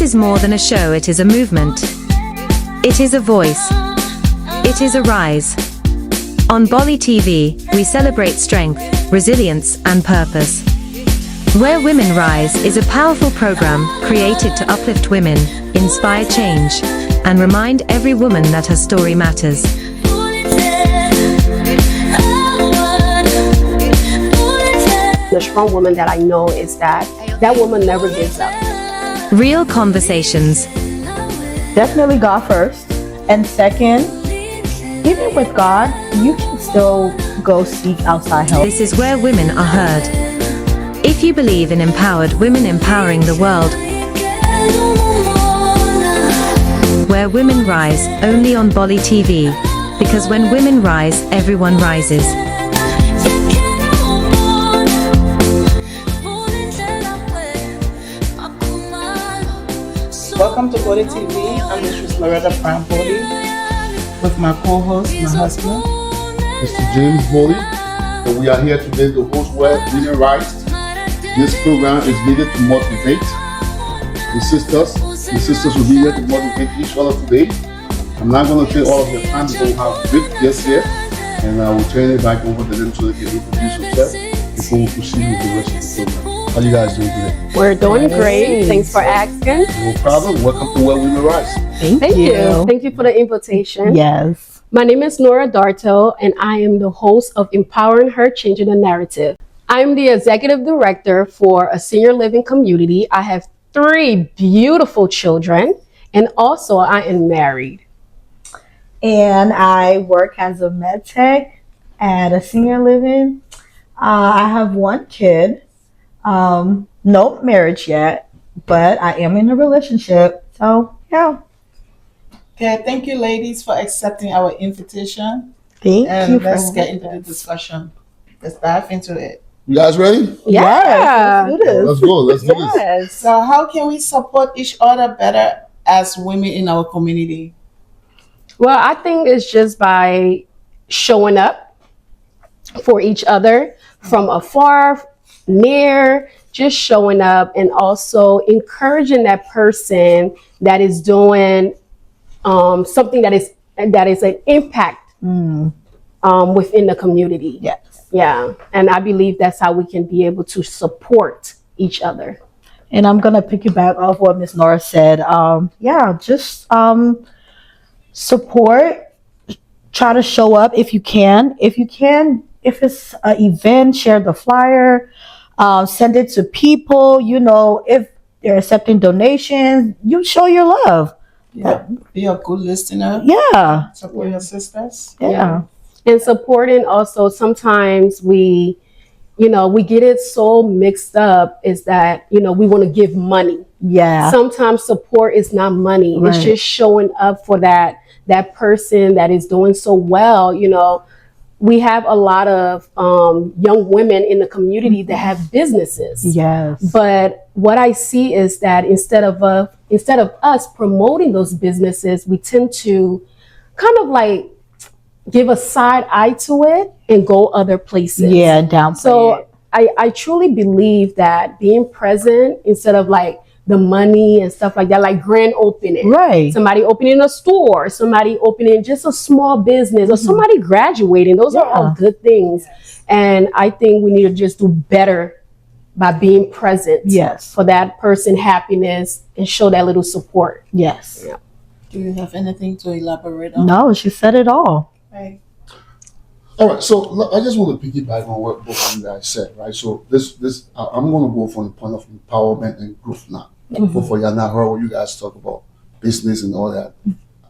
is more than a show, it is a movement. It is a voice. It is a rise. On Bollietv, we celebrate strength, resilience, and purpose. Where Women Rise is a powerful program created to uplift women, inspire change, and remind every woman that her story matters. The strong woman that I know is that woman never gives up. Real conversations. Definitely God first. And second, even with God, you can still go seek outside help. This is where women are heard. If you believe in empowered women empowering the world, Where Women Rise, only on Bollietv. Because when women rise, everyone rises. Welcome to Bollietv. I'm Mrs. Nora Dartoe with my co-host, my husband, Mr. James Bolly, and we are here today to host Where Women Rise. This program is needed to motivate the sisters. The sisters will be here to motivate each other today. I'm not going to take all of your time because we have great guests here, and I will turn it back over to them so they can introduce themselves before we proceed with the rest of the program. How you guys doing today? We're doing great. Thanks for asking. No problem. Welcome to Where Women Rise. Thank you. Thank you for the invitation. Yes. My name is Nora Dartoe, and I am the host of Empowering Her, Changing the Narrative. I am the executive director for a senior living community. I have 3 beautiful children, and also I am married. And I work as a med tech at a senior living. I have 1 kid. No marriage yet, but I am in a relationship. So, yeah. Okay, thank you, ladies, for accepting our invitation. Thank you. And for let's get having into the us. discussion. Let's dive into it. You guys ready? Yeah. Let's do this. Let's go. Let's do this. Yes. So, how can we support each other better as women in our community? Well, I think it's just by showing up for each other from afar, near, just showing up, and also encouraging that person that is doing something that is an impact within the community. Yes. Yeah, and I believe that's how we can be able to support each other. And I'm going to piggyback off what Miss Nora said. Just support. Try to show up if you can. If it's an event, share the flyer. Send it to people. If they're accepting donations, you show your love. Yeah, be a good listener. Yeah. Support your sisters. Yeah. And supporting also, sometimes we get it so mixed up is that, we want to give money. Yeah. Sometimes support is not money. Right. It's just showing up for that person that is doing so well. We have a lot of young women in the community that have businesses. Yes. But what I see is that instead of us promoting those businesses, we tend to kind of like give a side eye to it and go other places. Yeah, downplay So it. I truly believe that being present instead of like the money and stuff like that, like grand opening. Right. Somebody opening a store, somebody opening just a small business, or somebody graduating. Those are all good things. And I think we need to just do better by being present. Yes. For that person's happiness and show that little support. Yes. Yeah. Do you have anything to elaborate on? No, she said it all. Right. All right, so I just want to piggyback on what both of you guys said, right? So I'm going to go from the point of empowerment and growth now. Both of you not heard what you guys talk about business and all that.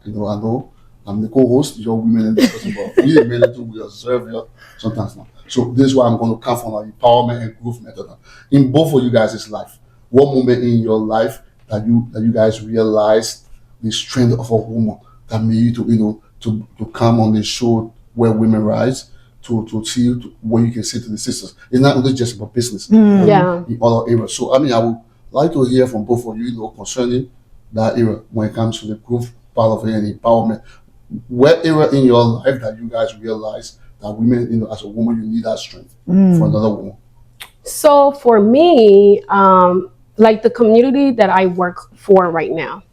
I know I'm the co-host. You're women in this person, but we men too. We observe you sometimes now. So this is why I'm going to come from an empowerment and growth method. In both of you guys' life, what moment in your life that you guys realized the strength of a woman that made you to come on the show Where Women Rise to see what you can say to the sisters. It's not only just about business. Yeah. In other areas. So I would like to hear from both of you, concerning that era when it comes to the growth part of it and empowerment. What era in your life that you guys realize that women, as a woman, you need that strength for another woman? So for me, like the community that I work for right now,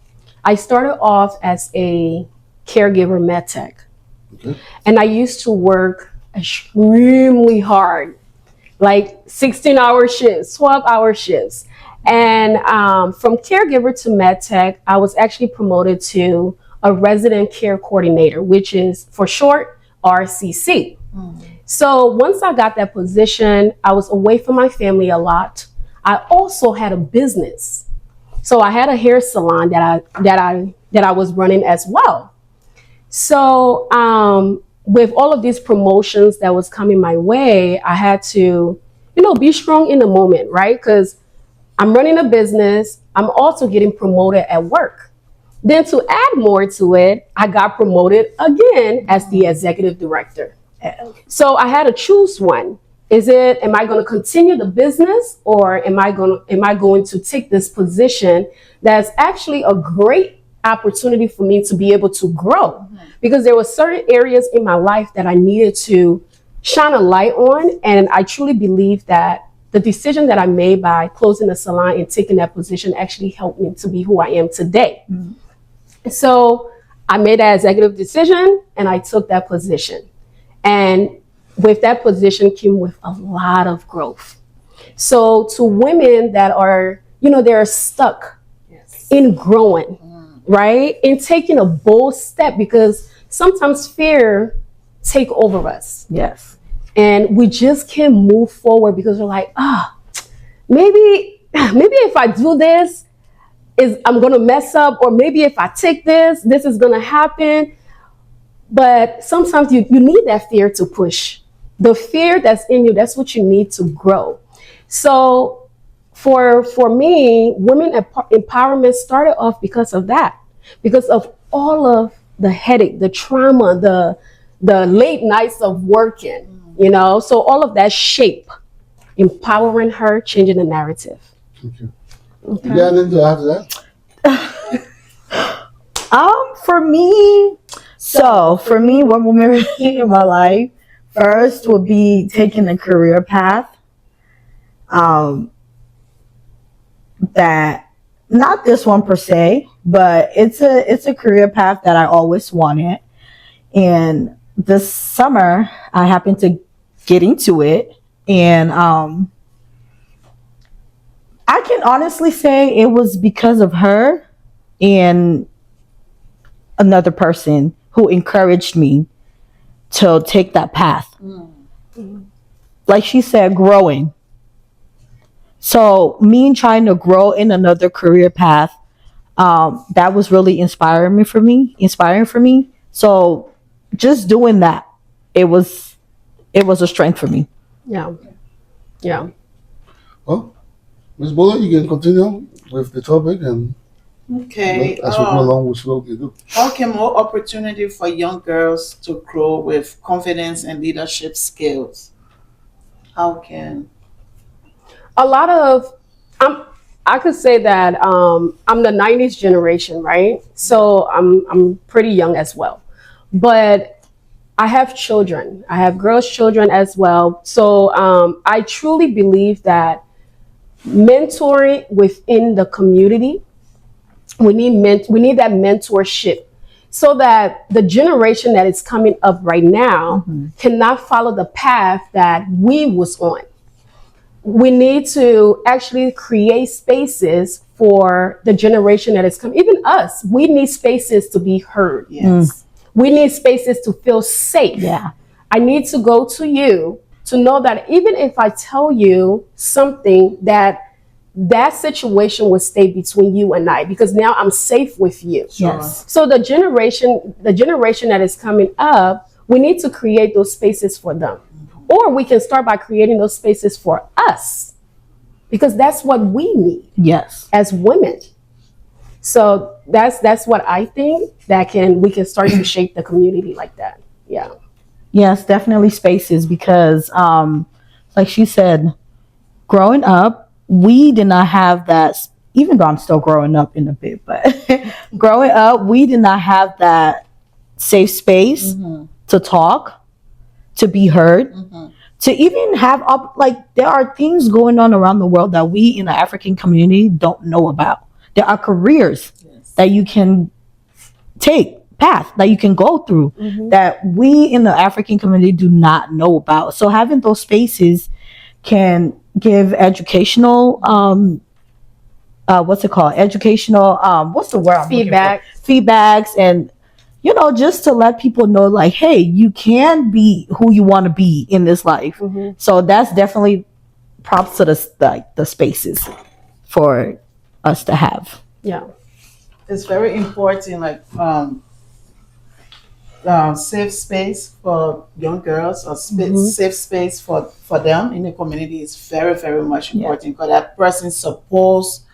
I started off as a caregiver med tech. Okay. And I used to work extremely hard, like 16-hour shifts, 12-hour shifts. And from caregiver to med tech, I was actually promoted to a resident care coordinator, which is for short RCC. So once I got that position, I was away from my family a lot. I also had a business. So I had a hair salon that I was running as well. So with all of these promotions that was coming my way, I had to, be strong in the moment, right? Because I'm running a business. I'm also getting promoted at work. Then to add more to it, I got promoted again as the executive director. So I had to choose one. Am I going to continue the business, or am I going to take this position that's actually a great opportunity for me to be able to grow? Because there were certain areas in my life that I needed to shine a light on. And I truly believe that the decision that I made by closing the salon and taking that position actually helped me to be who I am today. So I made that executive decision and I took that position. And with that position came with a lot of growth. So to women that are, they're stuck in growing, right? In taking a bold step, because sometimes fear take over us. Yes. And we just can't move forward because we're like, maybe if I do this, I'm going to mess up, or maybe if I take this is going to happen. But sometimes you need that fear to push. The fear that's in you, that's what you need to grow. So for me, women empowerment started off because of that, because of all of the headache, the trauma, the late nights of working, so all of that shape, empowering her, changing the narrative. Thank you. Okay. You got anything to add to that? For me, one moment in my life, first would be taking a career path. That, not this one per se, but it's a career path that I always wanted. And this summer, I happened to get into it, and I can honestly say it was because of her and another person who encouraged me to take that path. Like she said, growing. So me trying to grow in another career path, that was really inspiring for me. So just doing that, it was a strength for me. Yeah. Well, Ms. Buller, you can continue with the topic, and Okay. as we go along, which will you do? How can more opportunity for young girls to grow with confidence and leadership skills? How can? A lot of, I could say that I'm the 90s generation, right? So I'm pretty young as well. But I have children. I have girls' children as well. So I truly believe that mentoring within the community, we need that mentorship, so that the generation that is coming up right now cannot follow the path that we was on. We need to actually create spaces for the generation that is coming. Even us, we need spaces to be heard. Yes. We need spaces to feel safe. Yeah. I need to go to you to know that even if I tell you something, that situation will stay between you and I, because now I'm safe with you. Yes. So the generation that is coming up, we need to create those spaces for them. Or we can start by creating those spaces for us, because that's what we need. Yes. As women. So that's what I think we can start to shape the community like that. Yeah. Yes, definitely spaces, because like she said, growing up, we did not have that, even though I'm still growing up in a bit, but growing up, we did not have that safe space to talk, to be heard. to even have like there are things going on around the world that we in the African community don't know about. There are careers that you can take, path that you can go through that we in the African community do not know about. So having those spaces can give educational what's it called? Educational what's the word I'm looking for? Feedbacks, and just to let people know, like, hey, you can be who you want to be in this life. So that's definitely props to the spaces for us to have. Yeah. It's very important, like safe space for young girls, or safe space for them in the community is very, very much important, because that person's supposed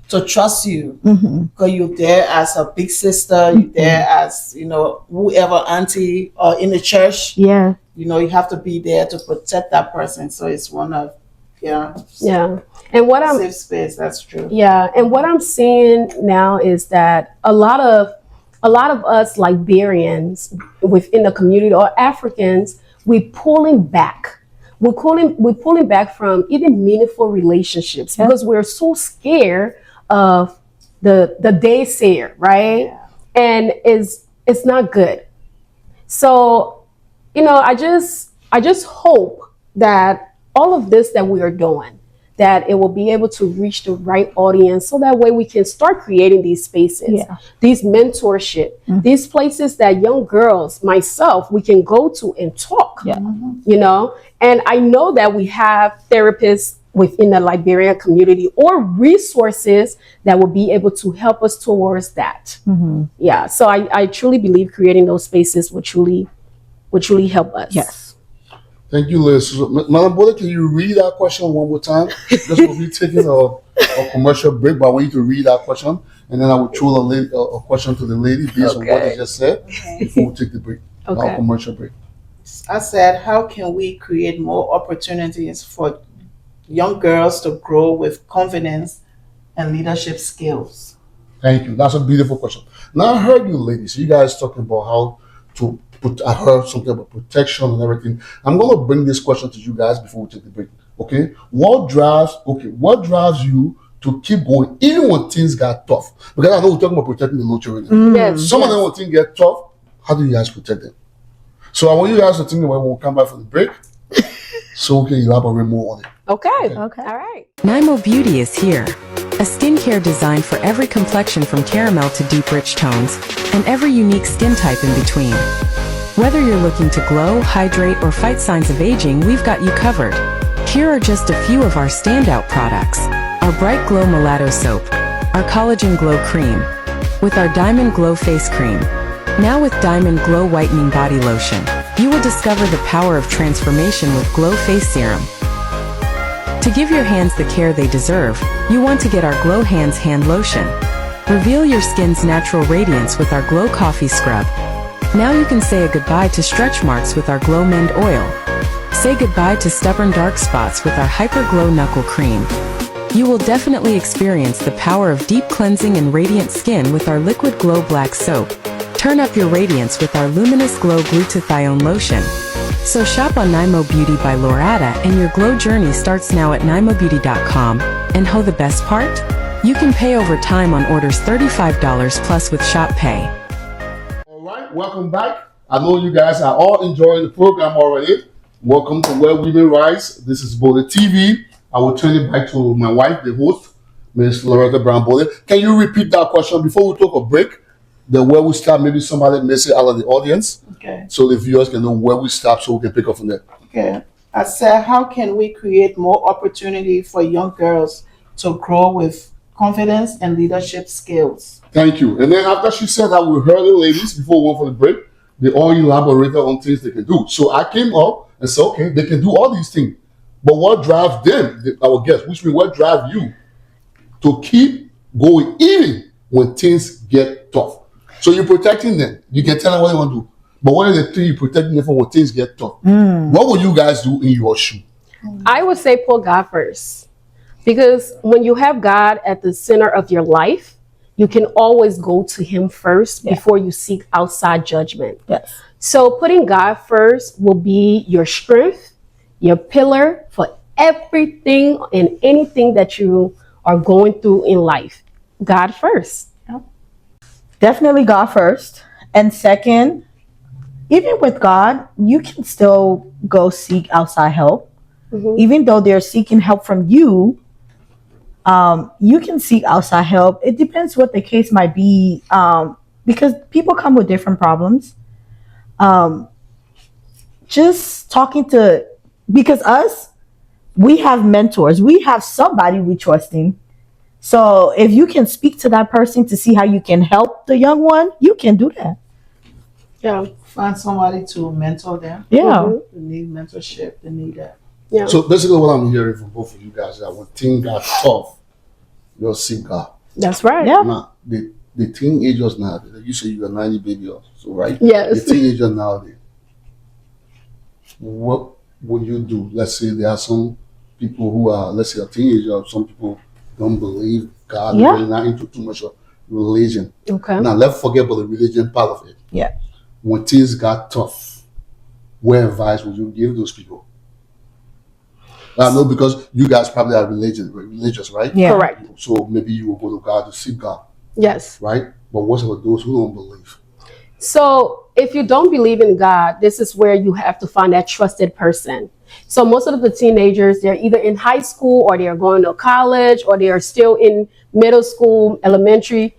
to trust you, because you're there as a big sister, you're there as whoever auntie or in the church. Yeah. You have to be there to protect that person. So it's one of And what I'm safe space. That's true. Yeah, and what I'm seeing now is that a lot of us Liberians within the community, or Africans, we're pulling back. We're pulling back from even meaningful relationships because we're so scared of the naysayer, right? Yeah. And it's not good. So, I just hope that all of this that we are doing, that it will be able to reach the right audience, so that way we can start creating these spaces, these mentorship, these places that young girls, myself, we can go to and talk, and I know that we have therapists within the Liberian community or resources that will be able to help us towards that. Yeah. So I truly believe creating those spaces would truly help us. Yes. Thank you, Liz. So, Madam Bollietv, can you read that question one more time? Just we'll be taking a commercial break, but I want you to read that question, and then I will throw a question to the lady based on what you just said before we take the break, our commercial break. I said, how can we create more opportunities for young girls to grow with confidence and leadership skills? Thank you. That's a beautiful question. Now, I heard you ladies, you guys talking about how to I heard something about protection and everything. I'm going to bring this question to you guys before we take the break. Okay? What drives you to keep going even when things got tough? Because I know we're talking about protecting the little children. Yes. Some of them, when things get tough, how do you guys protect them? So I want you guys to think about when we come back from the break, so we can elaborate more on it. Okay. All right. Nymo Beauty is here. A skincare designed for every complexion, from caramel to deep rich tones, and every unique skin type in between. Whether you're looking to glow, hydrate, or fight signs of aging, we've got you covered. Here are just a few of our standout products. Our Bright Glow Mulatto Soap, our Collagen Glow Cream, with our Diamond Glow Face Cream. Now with Diamond Glow Whitening Body Lotion, you will discover the power of transformation with Glow Face Serum. To give your hands the care they deserve, you want to get our Glow Hands Hand Lotion. Reveal your skin's natural radiance with our Glow Coffee Scrub. Now you can say a goodbye to stretch marks with our Glow Mend Oil. Say goodbye to stubborn dark spots with our Hyper Glow Knuckle Cream. You will definitely experience the power of deep cleansing and radiant skin with our Liquid Glow Black Soap. Turn up your radiance with our Luminous Glow Glutathione Lotion. So shop on Nymo Beauty by Loretta, and your glow journey starts now at nymobeauty.com. And the best part? You can pay over time on orders $35 plus with Shop Pay. Welcome back. I know you guys are all enjoying the program already. Welcome to Where Women Rise. This is Bollietv. I will turn it back to my wife, the host, Ms. Loretta Brown Bollietv. Can you repeat that question before we take a break? Where we stop, maybe somebody missed it out of the audience. Okay. So the viewers can know where we stop, so we can pick up from there. Okay. I said, how can we create more opportunity for young girls to grow with confidence and leadership skills? Thank you. And then after she said that, we heard the ladies before we went for the break. They all elaborated on things they can do. So I came up and said, okay, they can do all these things. But what drives them, our guests, which means what drives you to keep going even when things get tough? So you're protecting them. You can tell them what they want to do. But what are the things you're protecting them from when things get tough? What would you guys do in your shoe? I would say put God first. Because when you have God at the center of your life, you can always go to him first before you seek outside judgment. Yes. So putting God first will be your strength, your pillar for everything and anything that you are going through in life. God first. Definitely God first. And second, even with God, you can still go seek outside help. Even though they're seeking help from you, you can seek outside help. It depends what the case might be, because people come with different problems. Um, just talking to, because we have mentors, we have somebody we trust in. So if you can speak to that person to see how you can help the young one, you can do that. Yeah. Find somebody to mentor them. Yeah. They need mentorship. They need that. Yeah. So basically, what I'm hearing from both of you guys is that when things got tough, you'll seek God. That's right. Yeah. Now, the teenagers now, you say you're 90 baby, so right? Yes. The teenagers nowadays, what would you do? Let's say there are some people who are, let's say, a teenager. Some people don't believe God. Yeah. They're not into too much of religion. Okay. Now, let's forget about the religion part of it. Yeah. When things got tough, what advice would you give those people? I know because you guys probably are religious, right? Yeah. Correct. So maybe you will go to God to seek God, Yes. right? But what about those who don't believe? So if you don't believe in God, this is where you have to find that trusted person. So most of the teenagers, they're either in high school or they're going to college or they are still in middle school, elementary,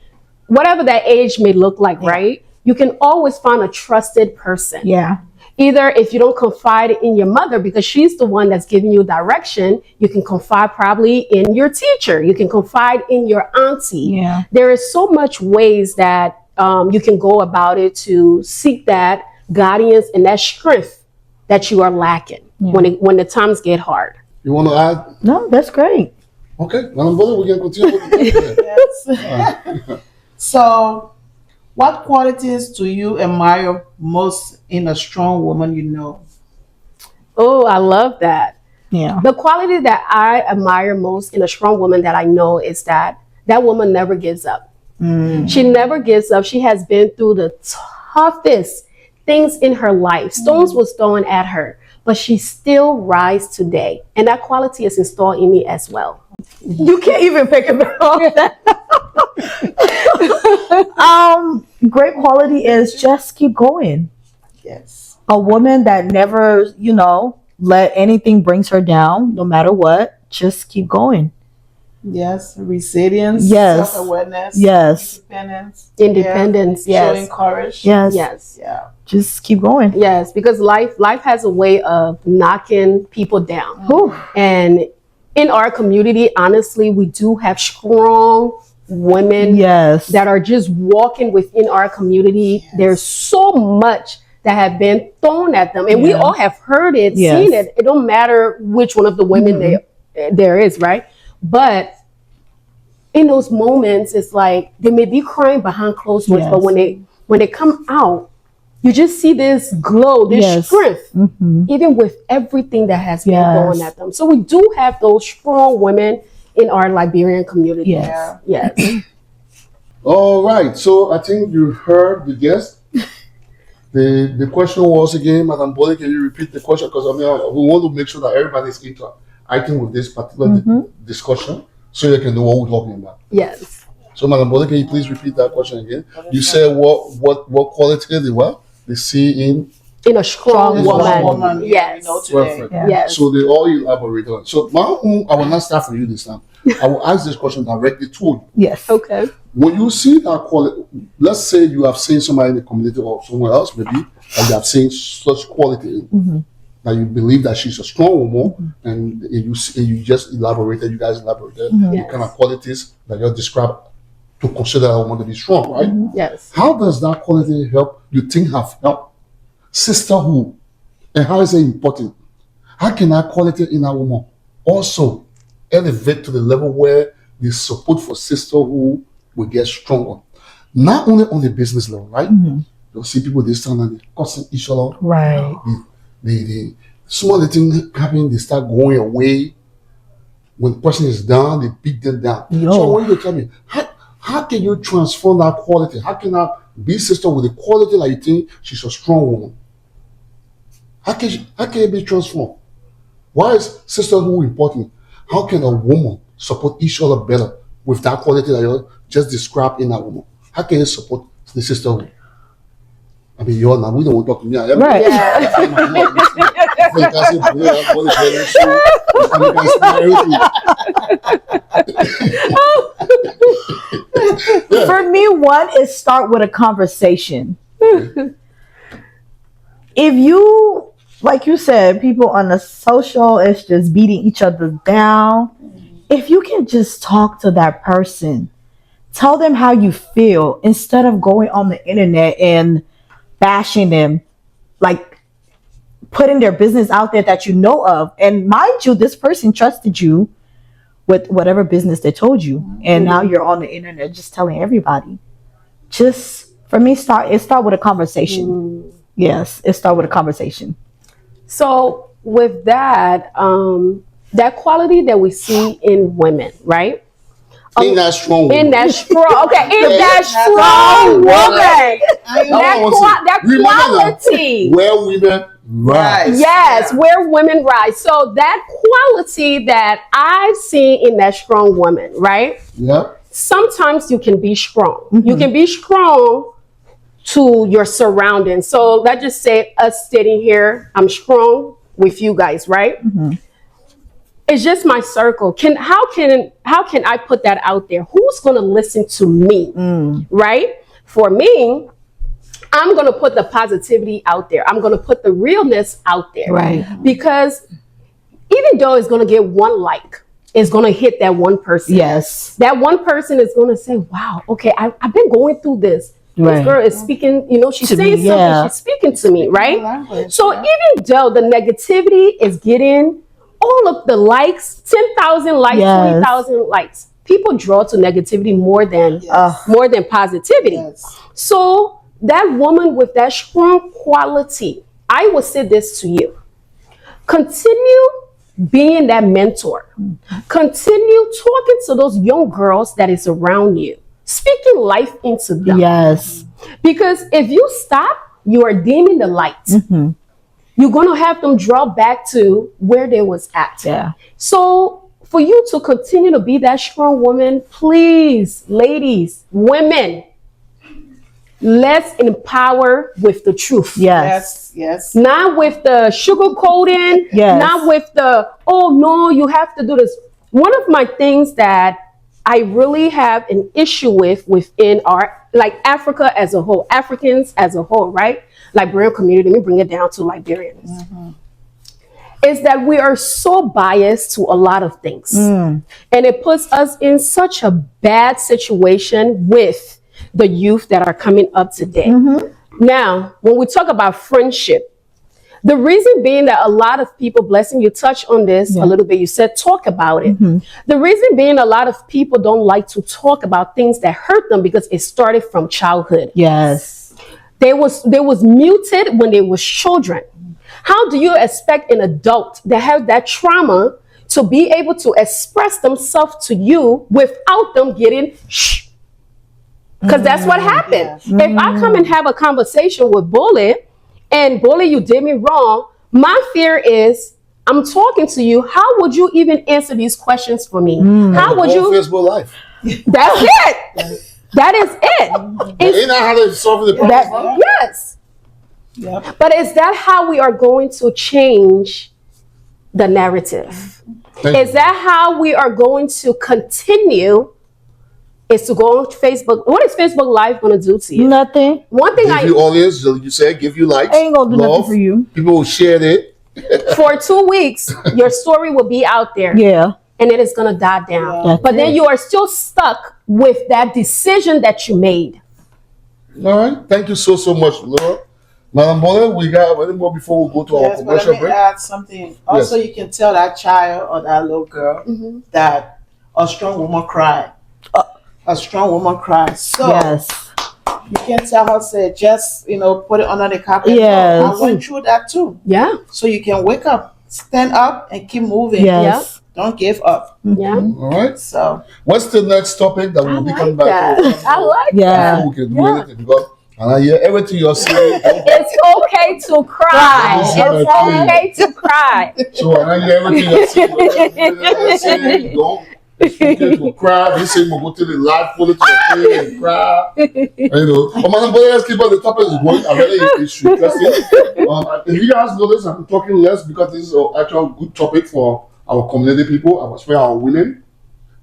whatever that age may look like, right? You can always find a trusted person. Yeah. Either if you don't confide in your mother because she's the one that's giving you direction, you can confide probably in your teacher. You can confide in your auntie. Yeah. There is so much ways that you can go about it to seek that guidance and that strength that you are lacking when the times get hard. You want to add? No, that's great. Okay, Madam Bolle, we can continue with the Yes. So, what qualities do you admire most in a strong woman you know? Oh, I love that. Yeah. The quality that I admire most in a strong woman that I know is that woman never gives up. She never gives up. She has been through the toughest things in her life. Stones was thrown at her, but she still rise today. And that quality is installed in me as well. You can't even pick it off that. Great quality is just keep going. Yes. A woman that never, let anything brings her down, no matter what. Just keep going. Yes. Resilience. Yes. Self-awareness. Yes. Independence, Yeah. yes. Showing courage. Yes. Yes. Yeah. Just keep going. Yes, because life has a way of knocking people down. Whew. And in our community, honestly, we do have strong women Yes. that are just walking within our community. Yes. There's so much that have been thrown at them, and we Yeah. all have heard it, Yes. seen it. It don't matter which one of the women there is, right? But in those moments, it's like they may be crying behind closed doors, Yes. but when they come out, you just see this glow, this Yes. strength, Mm-hmm. even with everything that has been Yes. thrown at them. So we do have those strong women in our Liberian community. Yes. Yes. All right, so I think you heard the guest. The question was again, Madam Bolle, can you repeat the question? Because we want to make sure that everybody's interacting with this particular discussion so you can know what we're talking about. Yes. So, Madam Bolle, can you please repeat that question again? You said what quality they see in A strong It's woman. one woman, Yes. You know, today. perfect. Yeah. Yes. So they all elaborate on it. So I will not start for you this time. I will ask this question directly to you. Yes. Okay. When you see that quality, let's say you have seen somebody in the community or somewhere else, maybe, and you have seen such quality that you believe that she's a strong woman, and you just elaborated, you guys elaborated the Yes. kind of qualities that you described to consider a woman to be strong, right? Yes. How does that quality help you think have helped sisterhood, and how is it important? How can that quality in a woman also elevate to the level where the support for sisterhood will get stronger? Not only on the business level, right? You'll see people they stand and they cussing each other. Right. The small thing happening, they start going away. When the person is down, they beat them down. Yo. So when you tell me, how can you transform that quality? How can I be sister with the quality like you think she's a strong woman? How can it be transformed? Why is sisterhood important? How can a woman support each other better with that quality that you just described in a woman? How can you support the sisterhood? I mean, you're not, we don't want to talk to me. Right. For me, one is start with a conversation. If you, like you said, people on the social is just beating each other down. If you can just talk to that person, tell them how you feel instead of going on the internet and bashing them, like putting their business out there that you know of. And mind you, this person trusted you with whatever business they told you, and now you're on the internet just telling everybody. Just for me, start with a conversation. Yes, it start with a conversation. So with that, that quality that we see in women, right? In that strong woman. In that strong, okay, in that strong woman, that quality. Where women rise. Yes, where women rise. So that quality that I've seen in that strong woman, right? Yeah. Sometimes you can be strong. You can be strong to your surroundings. So let's just say us sitting here, I'm strong with you guys, right? It's just my circle. How can I put that out there? Who's going to listen to me, right? For me, I'm going to put the positivity out there. I'm going to put the realness out there, Right. Because even though it's going to get one like, it's going to hit that one person. Yes. That one person is going to say, "Wow, okay, I've been going through this. Right. This girl is speaking. She's To me, saying something. yeah. She's speaking to me, right?" Language, So even though the negativity is getting all of the likes, 10,000 likes, Yes. 20,000 likes, people draw to negativity more than positivity. Yes. So that woman with that strong quality, I will say this to you: continue being that mentor. Continue talking to those young girls that is around you, speaking life into them. Yes. Because if you stop, you are dimming the light. You're going to have them draw back to where they was at. Yeah. So for you to continue to be that strong woman, please, ladies, women, let's empower with the truth. Yes. Yes. Not with the sugarcoating. Yes. Not with the, "Oh no, you have to do this." One of my things that I really have an issue within our, like Africa as a whole, Africans as a whole, right? Liberian community, let me bring it down to Liberians. Is that we are so biased to a lot of things. And it puts us in such a bad situation with the youth that are coming up today. Now, when we talk about friendship, the reason being that a lot of people, Blessing, you touched on this a little bit. You said, talk about it. The reason being a lot of people don't like to talk about things that hurt them because it started from childhood. Yes. They was muted when they was children. How do you expect an adult that has that trauma to be able to express themselves to you without them getting shh? Because that's what happened. If I come and have a conversation with Bullet, and Bullet, you did me wrong, my fear is, I'm talking to you. How would you even answer these questions for me? How would you? Facebook Live. That's it. That is it. Ain't that how they solve the problem? Yes. Yep. But is that how we are going to change the narrative? Is that how we are going to continue? Is to go on Facebook. What is Facebook Live going to do to you? Nothing. One thing Give you audience, you said, give you likes. Ain't gonna do love. nothing for you. People will share it. for 2 weeks, your story will be out there. Yeah. And it is going to die down. That's But then it. you are still stuck with that decision that you made. All right. Thank you so much, Laura. Madam Bola, we got any more before we go to our Yes, but commercial let me break? add something. Also, you can tell that child or that little girl that a strong woman cry. A strong woman cries. So Yes. you can tell her, say, just put it under the carpet. Yes. No, I went through that too. Yeah. So you can wake up, stand up, and keep moving. Yes. Don't give up. Yeah. All right. So What's the next topic that we'll be coming back to? I like Yeah. Before we can do anything, because And I hear everything you're saying. It's okay to cry. It's okay to cry. So when I hear everything you're saying, don't. It's okay to cry. They say, go to the live, pull it to the thing and cry. But Madam Boy, let's keep on the topic is going. I really it's interesting. If you guys notice, I'm talking less because this is an actual good topic for our community people, especially our women.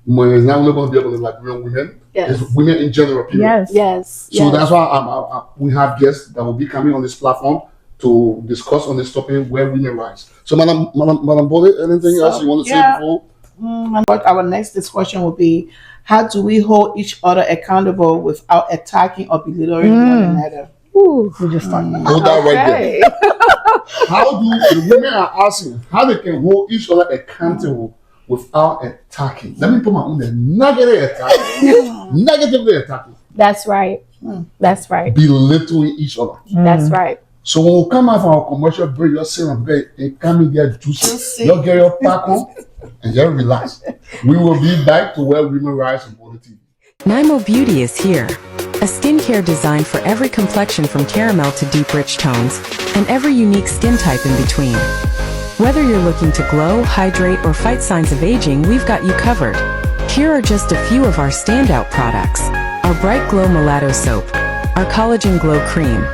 It's not only going to be able to like real women. Yes. It's women in general. Period. Yes. So that's why we have guests that will be coming on this platform to discuss on this topic where women rise. So, Madam Bollietv, anything else you want to say before? But our next discussion will be, how do we hold each other accountable without attacking or belittling one another? Ooh, we just talked about Hold that right there. How do the women are asking how they can hold each other accountable without attacking? Let me put my own there. Negatively attacking. Negatively attacking. That's right. That's right. Belittling each other. That's right. So when we come out from our commercial break, you're saying, hey, come in there, juicy. You'll get your pack on and just relax. We will be back to where women rise on Bollietv. Nymo Beauty is here. A skincare designed for every complexion from caramel to deep rich tones, and every unique skin type in between. Whether you're looking to glow, hydrate, or fight signs of aging, we've got you covered. Here are just a few of our standout products. Our Bright Glow Mulatto Soap, our Collagen Glow Cream,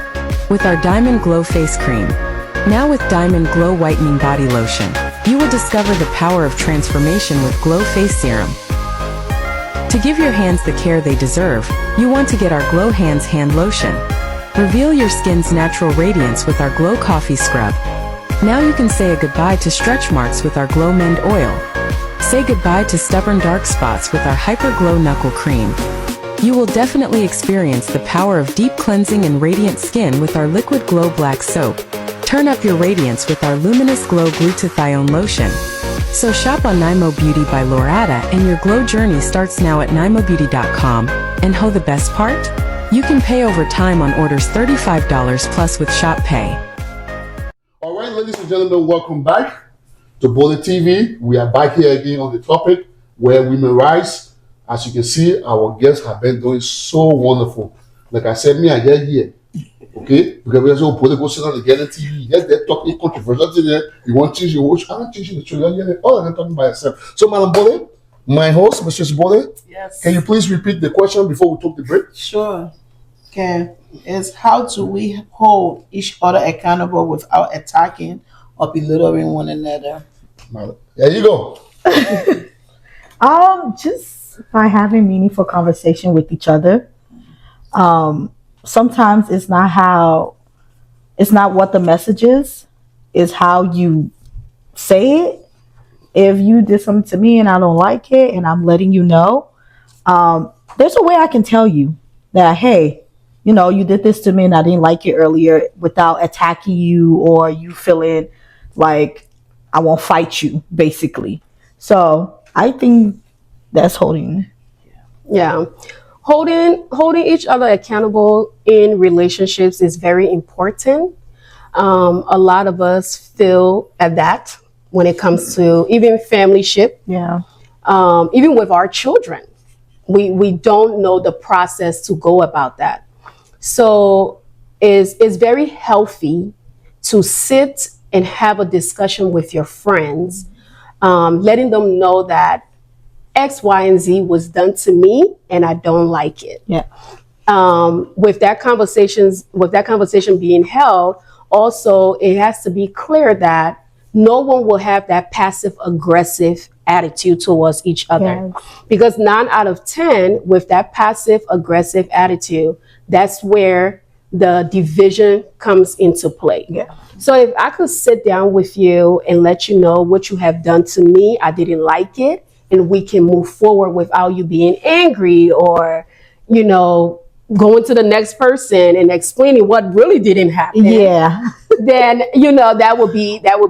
with our Diamond Glow Face Cream. Now with Diamond Glow Whitening Body Lotion, you will discover the power of transformation with Glow Face Serum. To give your hands the care they deserve, you want to get our Glow Hands Hand Lotion. Reveal your skin's natural radiance with our Glow Coffee Scrub. Now you can say a goodbye to stretch marks with our Glow Mend Oil. Say goodbye to stubborn dark spots with our Hyper Glow Knuckle Cream. You will definitely experience the power of deep cleansing and radiant skin with our Liquid Glow Black Soap. Turn up your radiance with our Luminous Glow Glutathione Lotion. So shop on Nymo Beauty by Loretta and your glow journey starts now at nymobeauty.com. And the best part? You can pay over time on orders $35 plus with Shop Pay. All right, ladies and gentlemen, welcome back to Bollietv. We are back here again on the topic where women rise. As you can see, our guests have been doing so wonderful. Like I said, me, I get here. Okay? Because we're so political, sit on the getting TV. Yes, they're talking controversial there. You want to change your watch? I don't change the children. All of them talking by yourself. So, Madam Bollietv, my host, Mrs. Bollietv, Yes. can you please repeat the question before we took the break? Sure. Okay. It's how do we hold each other accountable without attacking or belittling one another? There you go. Just by having meaningful conversation with each other. Sometimes it's not what the message is, it's how you say it. If you did something to me and I don't like it and I'm letting you know, there's a way I can tell you that, hey, you did this to me and I didn't like it earlier, without attacking you or you feeling like I won't fight you, basically. So I think that's holding. Yeah. Holding each other accountable in relationships is very important. A lot of us fail at that when it comes to even familyship. Yeah. Even with our children, we don't know the process to go about that. So it's very healthy to sit and have a discussion with your friends, letting them know that X, Y, and Z was done to me and I don't like it. Yeah. With that conversation being held, also it has to be clear that no one will have that passive aggressive attitude towards each other. Yes. Because 9 out of 10 with that passive aggressive attitude, that's where the division comes into play. Yeah. So if I could sit down with you and let you know what you have done to me, I didn't like it, and we can move forward without you being angry or, going to the next person and explaining what really didn't happen. Yeah. Then, that would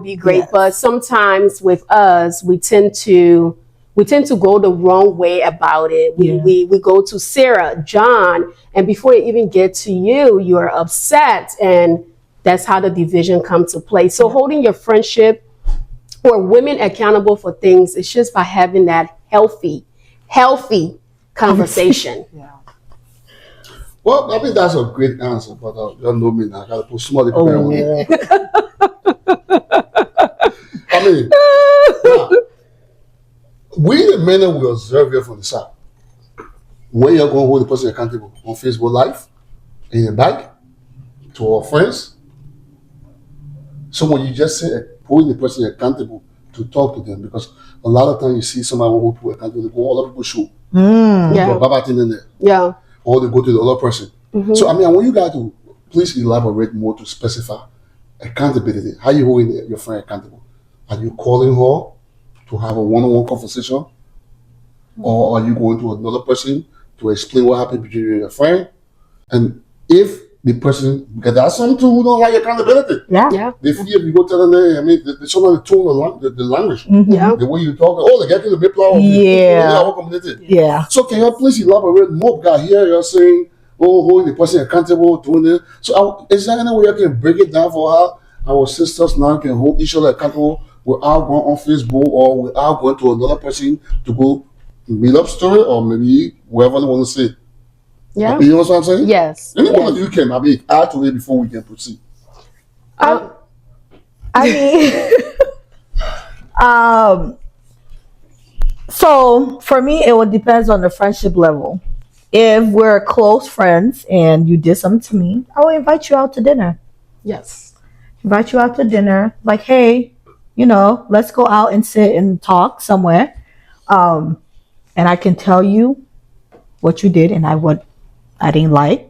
be great. Yes. But sometimes with us, we tend to go the wrong way about it. We go to Sarah, John, and before it even get to you, you're upset, and that's how the division comes to play. So holding your friendship or women accountable for things, it's just by having that healthy conversation. Yeah. Well, I think that's a great answer, but you don't know me now. I gotta put somebody prepare on me. I mean, now, we the men will observe you from the side. When you're going to hold the person accountable on Facebook Live, in your bike, to our friends. So when you just say holding the person accountable to talk to them, because a lot of times you see somebody who hold people accountable, they go all other people show. Yeah. Baba thing in there. Yeah. Or they go to the other person. So I mean, I want you guys to please elaborate more to specify accountability. How you holding your friend accountable? Are you calling her to have a one-on-one conversation? Or are you going to another person to explain what happened between you and your friend? And if the person, because there are some too who don't like accountability. Yeah. They fear if you go tell them, I mean, they somebody tone the language, Yeah. the way you talk. Oh, they get to the reply of our community. Yeah. So can you please elaborate more? Because here you're saying, oh, holding the person accountable, doing it. So is there any way I can break it down for how our sisters now can hold each other accountable without going on Facebook or without going to another person to go meet up story or maybe wherever they want to say? Yeah. You know what I'm saying? Yes. Anyone of you can, I mean, add to it before we can proceed. I mean, so for me, it would depends on the friendship level. If we're close friends and you did something to me, I will invite you out to dinner. Yes. Invite you out to dinner. Like, hey, let's go out and sit and talk somewhere. And I can tell you what you did and what I didn't like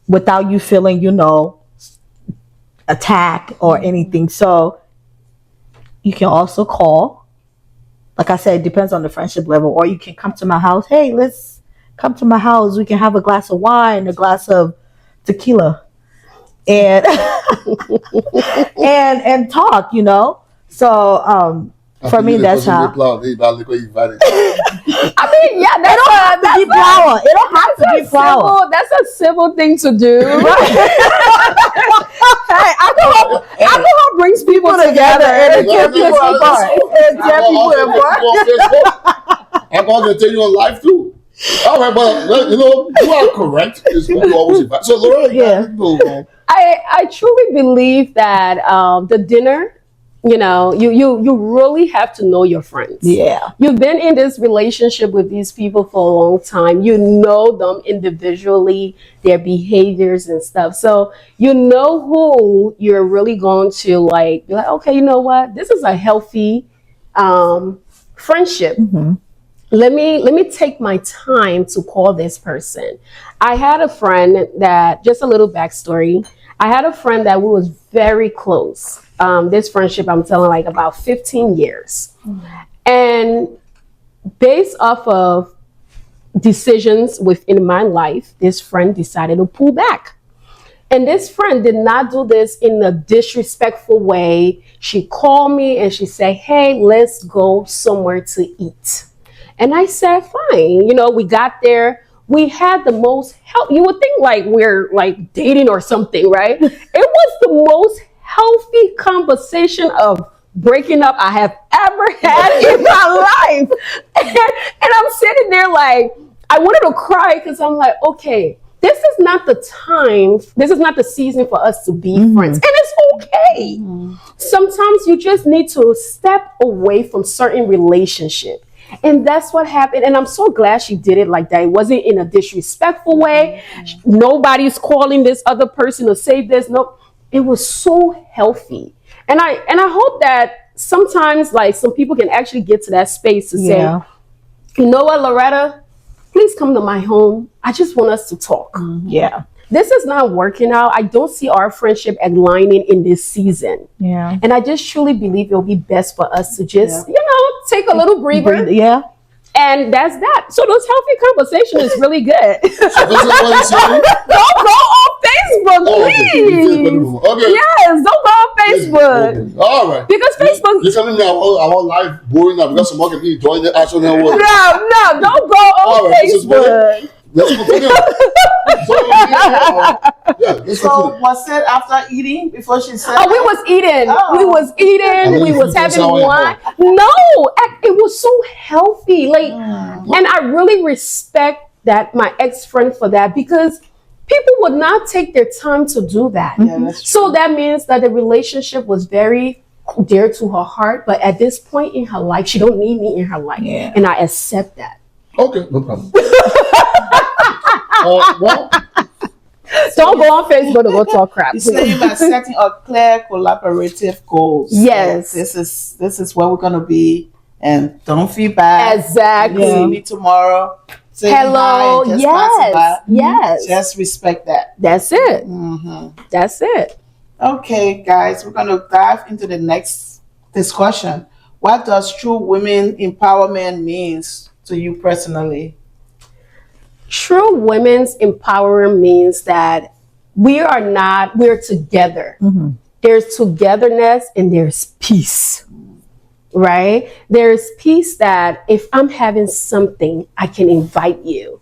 without you feeling, attacked or anything. So you can also call. Like I said, it depends on the friendship level. Or you can come to my house. Hey, let's come to my house. We can have a glass of wine, a glass of tequila, and and talk. So for me, that's how. I mean, yeah, It don't have to be flour. It don't have to be flour. That's a civil thing to do. Hey, alcohol brings people together and it keeps people apart. I'm going to tell you on live too. All right, but you are correct. It's who you always invite. So Laura, I truly believe that the dinner, you really have to know your friends. Yeah. You've been in this relationship with these people for a long time. You know them individually, their behaviors and stuff. So you know who you're really going to be like, okay, you know what? This is a healthy friendship. Mm-hmm. Let me take my time to call this person. I had a friend that, just a little backstory. I had a friend that we was very close. This friendship, I'm telling, about 15 years. And based off of decisions within my life, this friend decided to pull back. And this friend did not do this in a disrespectful way. She called me and she said, hey, let's go somewhere to eat. And I said, fine. We got there. We had the most help. You would think we're dating or something, right? It was the most healthy conversation of breaking up I have ever had in my life. And I'm sitting there I wanted to cry because I'm like, okay, this is not the time. This is not the season for us to be friends. And it's okay. Sometimes you just need to step away from certain relationship. And that's what happened. And I'm so glad she did it like that. It wasn't in a disrespectful way. Nobody's calling this other person to say this. No, it was so healthy. And I hope that sometimes some people can actually get to that space to say, you know what, Loretta, please come to my home. I just want us to talk. Yeah. This is not working out. I don't see our friendship aligning in this season. Yeah. And I just truly believe it'll be best for us to just, take a little breather. Yeah. And that's that. So those healthy conversation is really good. So this is what he's saying? Don't go on Facebook, please. Okay. Yes, don't go on Facebook. Okay. All right. Because Facebook. You're telling me our life boring now because some more people join the action and what? No, don't go on Facebook. Let's continue. Let's So continue. was said after eating before she said? We was eating. Oh. We was eating. We was having wine. No, it was so healthy. And I really respect that my ex-friend for that, because people would not take their time to do that. Yeah, that's true. So that means that the relationship was very dear to her heart, but at this point in her life, she don't need me in her life. Yeah. And I accept that. Okay, no problem. Well, Don't go on Facebook to go talk crap. It's saying by setting a clear collaborative goals. Yes. So this is where we're gonna be, and don't feel bad. Exactly. See me tomorrow. Say Hello. hi, just pass by. Yes. Just respect that. That's it. That's it. Okay, guys, we're gonna dive into the next discussion. What does true women empowerment means to you personally? True women's empowerment means that we're together. There's togetherness and there's peace, right? There's peace that if I'm having something, I can invite you.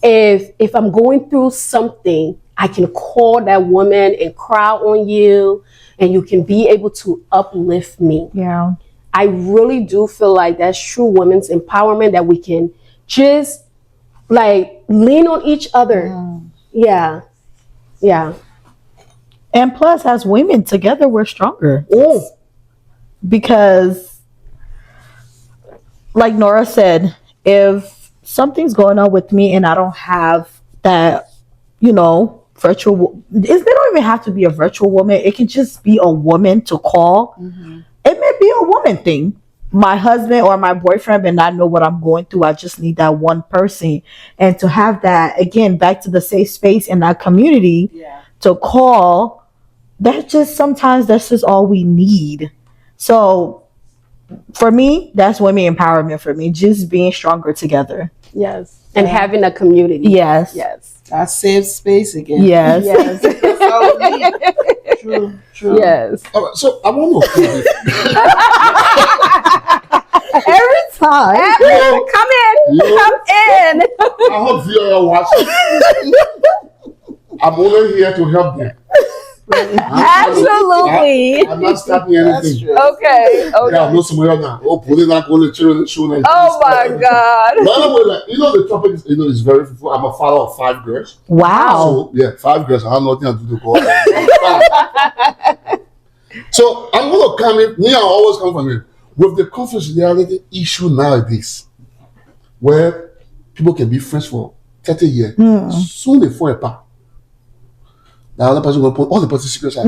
If I'm going through something, I can call that woman and cry on you, and you can be able to uplift me. Yeah. I really do feel like that's true women's empowerment, that we can just like lean on each other. Yeah. And plus, as women together, we're stronger. Mm. Because, like Nora said, if something's going on with me and I don't have that, virtual, they don't even have to be a virtual woman. It can just be a woman to call. It may be a woman thing. My husband or my boyfriend may not know what I'm going through. I just need that one person. And to have that, again, back to the safe space in that community to call, that's just all we need. So for me, that's women empowerment for me. Just being stronger together. Yes. And having a community. Yes. That safe space again. Yes. Yes. That's all we need. True. Yes. all right, so I want to Every time. Come in. I hope you are watching. I'm only here to help them. Absolutely. I'm not starting That's anything. true. Okay. Yeah, no somewhere now. Oh, put it not going to children show. Oh my God. By the way, the topic is, is very fruitful. I'm a father of 5 girls. Wow. So, 5 girls. I have nothing to do to call. So, I'm going to come in. Me, I always come from here. With the confidentiality issue nowadays, where people can be friends for 30 years, soon they fall apart. The other person will put all the person's secrets out.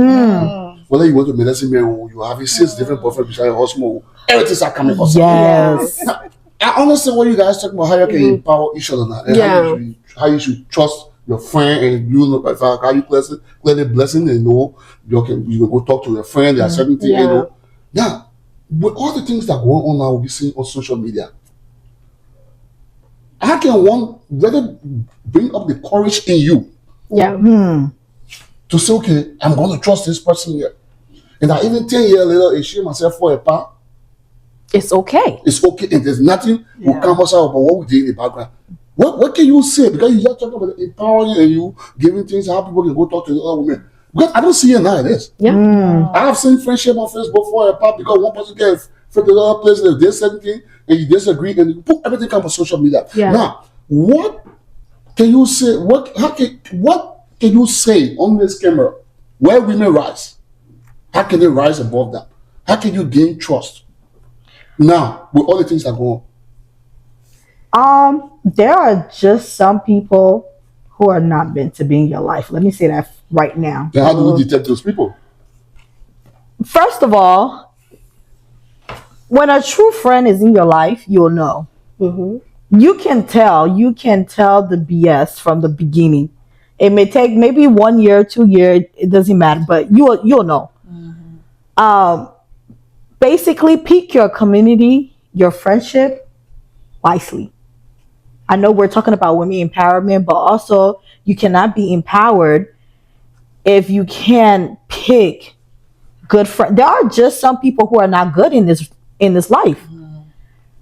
Whether you want to medicine man or you have 6 different boyfriends beside your husband, everything's are coming out. Yes. I understand what you guys talk about, how you can empower each other now, and how you should trust your friend, and how you clearly blessing, and you can go talk to your friend. There are certain things, Now, with all the things that go on now, we see on social media, how can one rather bring up the courage in you? Yeah. To say, okay, I'm going to trust this person here. And that even 10 years later, if she myself fall apart, It's okay. it's okay. And there's nothing will come us out about what we did in the background. What can you say? Because you just talking about empowering and you giving things how people can go talk to the other women. Because I don't see it nowadays. Yeah. I have seen friendship on Facebook fall apart because one person gets from the other place, and they say something, and you disagree, and you put everything come on social media. Yeah. Now, what can you say? What can you say on this camera where women rise? How can they rise above that? How can you gain trust? Now, with all the things that go on. There are just some people who are not meant to be in your life. Let me say that right now. Then how do you detect those people? First of all, when a true friend is in your life, you'll know. You can tell the BS from the beginning. It may take maybe 1 year, 2 years, it doesn't matter, but you'll know. Basically, pick your community, your friendship wisely. I know we're talking about women empowerment, but also you cannot be empowered if you can't pick good friends. There are just some people who are not good in this life.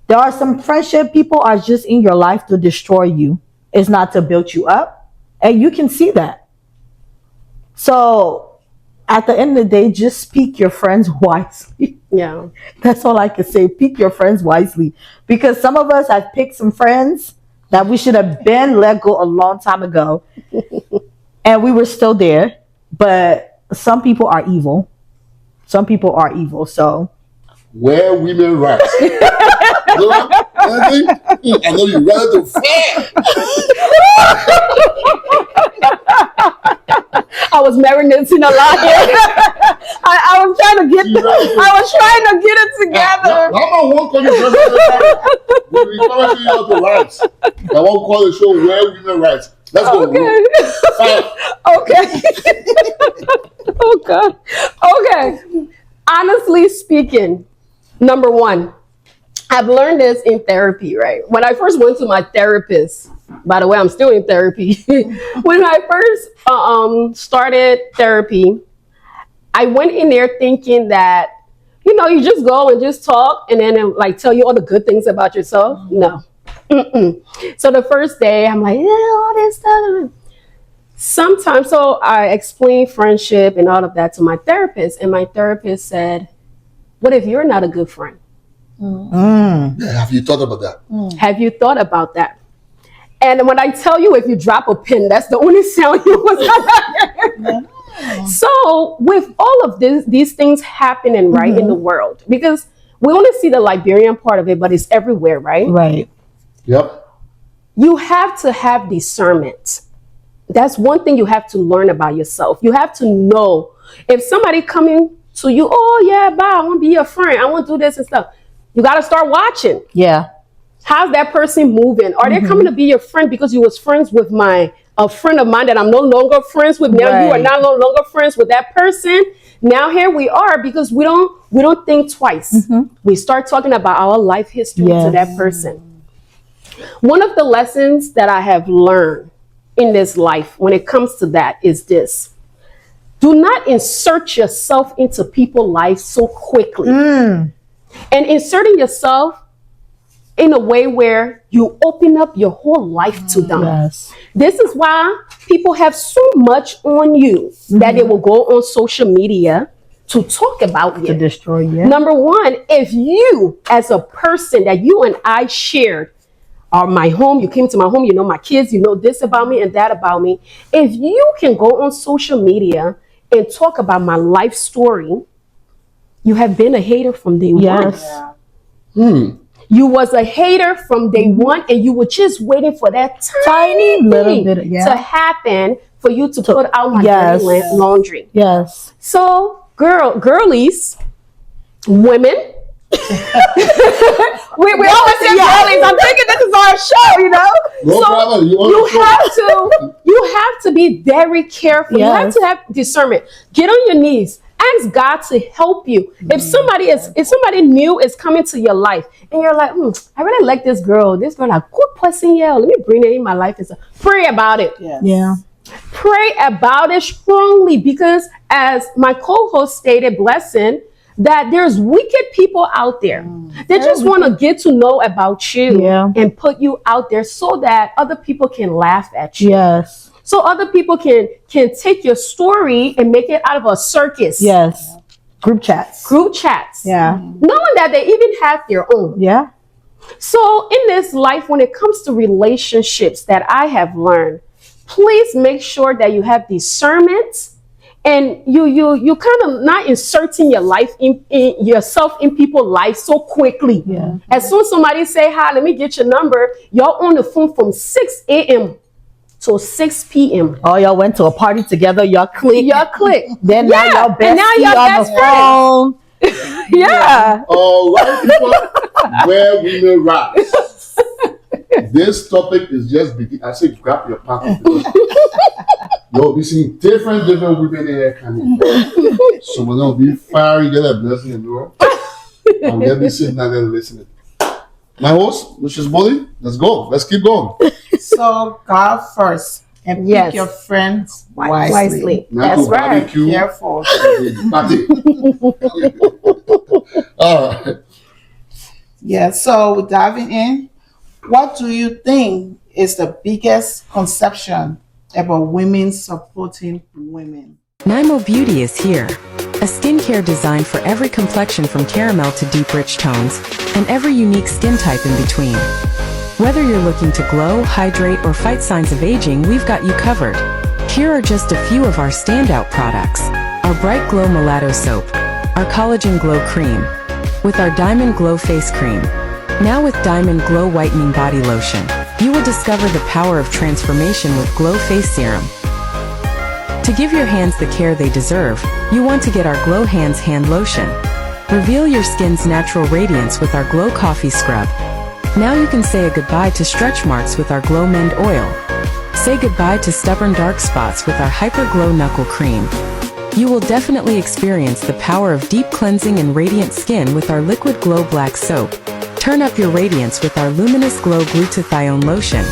There are some friendship people are just in your life to destroy you. It's not to build you up, and you can see that. So at the end of the day, just pick your friends wisely. Yeah. That's all I can say. Pick your friends wisely, because some of us have picked some friends that we should have been let go a long time ago. And we were still there. But some people are evil. Some people are evil. So where women rights. Nora, anything? I know you're ready to fair. I was marinating a lot here. I was trying to get it together. How about one call you just we recover to you the rights. I won't call the show where women rights. Let's go. Okay. Oh God. Okay. Honestly speaking, number one, I've learned this in therapy, right? When I first went to my therapist, by the way, I'm still in therapy. When I first started therapy, I went in there thinking that, you just go and just talk and then like tell you all the good things about yourself. No. So the first day I'm like, all this stuff. Sometimes, so I explained friendship and all of that to my therapist, and my therapist said, what if you're not a good friend? Yeah, have you thought about that? Have you thought about that? And when I tell you, if you drop a pin, that's the only sound you was gonna hear. So with all of these things happening right in the world, because we only see the Liberian part of it, but it's everywhere, right? right. Yep. You have to have discernment. That's one thing you have to learn about yourself. You have to know if somebody coming to you, oh yeah, bye, I want to be your friend, I want to do this and stuff. You got to start watching. Yeah. How's that person moving? Are they coming to be your friend because you was friends with a friend of mine that I'm no longer friends with? Now you are no longer friends with that person. Now here we are because we don't think twice. We start talking about our life history to that person. One of the lessons that I have learned in this life when it comes to that is this. Do not insert yourself into people's lives so quickly. And inserting yourself in a way where you open up your whole life to them. Yes. This is why people have so much on you that they will go on social media to talk about you. To destroy you. Number one, if you as a person that you and I shared my home, you came to my home, you know my kids, you know this about me and that about me. If you can go on social media and talk about my life story, you have been a hater from day one. You was a hater from day one, and you were just waiting for that tiny little thing bit to happen for you to put out my dirty laundry. Yes. So, girlies, women, we always say girlies. I'm thinking this is our show, No problem. You have to be very careful. You have to have discernment. Get on your knees. Ask God to help you. If somebody new is coming to your life and you're like, I really like this girl. This girl a good person. Yeah, let me bring her in my life. Pray about it. Yeah. Pray about it strongly, because as my co-host stated, Blessing, that there's wicked people out there that just want to get to know about you and put you out there so that other people can laugh at you. Yes. So other people can take your story and make it out of a circus. Yes. Group chats. Yeah. Knowing that they even have their own. Yeah. So in this life, when it comes to relationships that I have learned, please make sure that you have discernment and you kind of not inserting your life in yourself in people's lives so quickly. Yeah. As soon as somebody say, hi, let me get your number, you're on the phone from 6 a.m. to 6 p.m. Oh, y'all went to a party together. Y'all click. Then now y'all best phone. All right, people. Where women rise. This topic is just beginning. I say grab your pocket. You'll be seeing different women in here coming. So we're gonna be fiery, get a blessing in the world. I'm gonna be sitting down there listening. My host, which is Bolly, let's go. Let's keep going. So God first and pick your friends wisely. Not That's to right. barbecue. Careful. All right. Yeah, so diving in, what do you think is the biggest conception about women supporting women? Nymo Beauty is here. A skincare designed for every complexion from caramel to deep rich tones, and every unique skin type in between. Whether you're looking to glow, hydrate, or fight signs of aging, we've got you covered. Here are just a few of our standout products. Our Bright Glow Mulatto Soap, our Collagen Glow Cream, with our Diamond Glow Face Cream. Now with Diamond Glow Whitening Body Lotion, you will discover the power of transformation with Glow Face Serum. To give your hands the care they deserve, you want to get our Glow Hands Hand Lotion. Reveal your skin's natural radiance with our Glow Coffee Scrub. Now you can say a goodbye to stretch marks with our Glow Mend Oil. Say goodbye to stubborn dark spots with our Hyper Glow Knuckle Cream. You will definitely experience the power of deep cleansing and radiant skin with our Liquid Glow Black Soap. Turn up your radiance with our Luminous Glow Glutathione Lotion.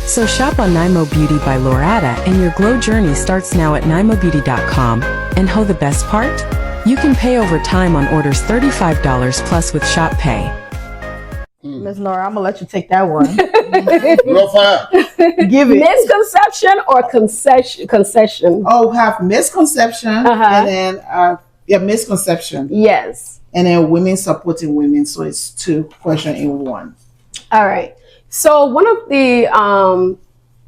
So shop on Nymo Beauty by Loretta and your glow journey starts now at nymobeauty.com. And the best part? You can pay over time on orders $35 plus with Shop Pay. Miss Nora, I'm gonna let you take that one. Real fire. Give it. Misconception or concession? Oh, we have misconception and then misconception. Yes. And then women supporting women. So it's 2 questions in one. All right. So one of the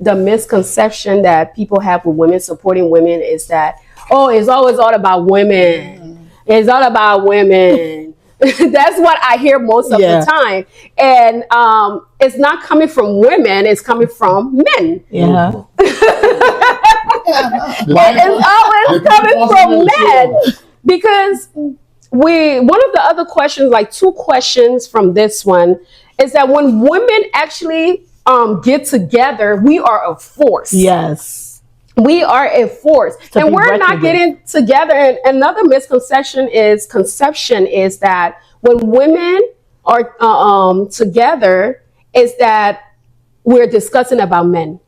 misconception that people have with women supporting women is that, it's always all about women. It's all about women. That's what I hear most of the time. And it's not coming from women, it's coming from men. Yeah. It's always coming from men. Because one of the other questions, like 2 questions from this one, is that when women actually get together, we are a force. Yes. We are a force. And we're not getting together. And another misconception is that when women are together, is that we're discussing about men.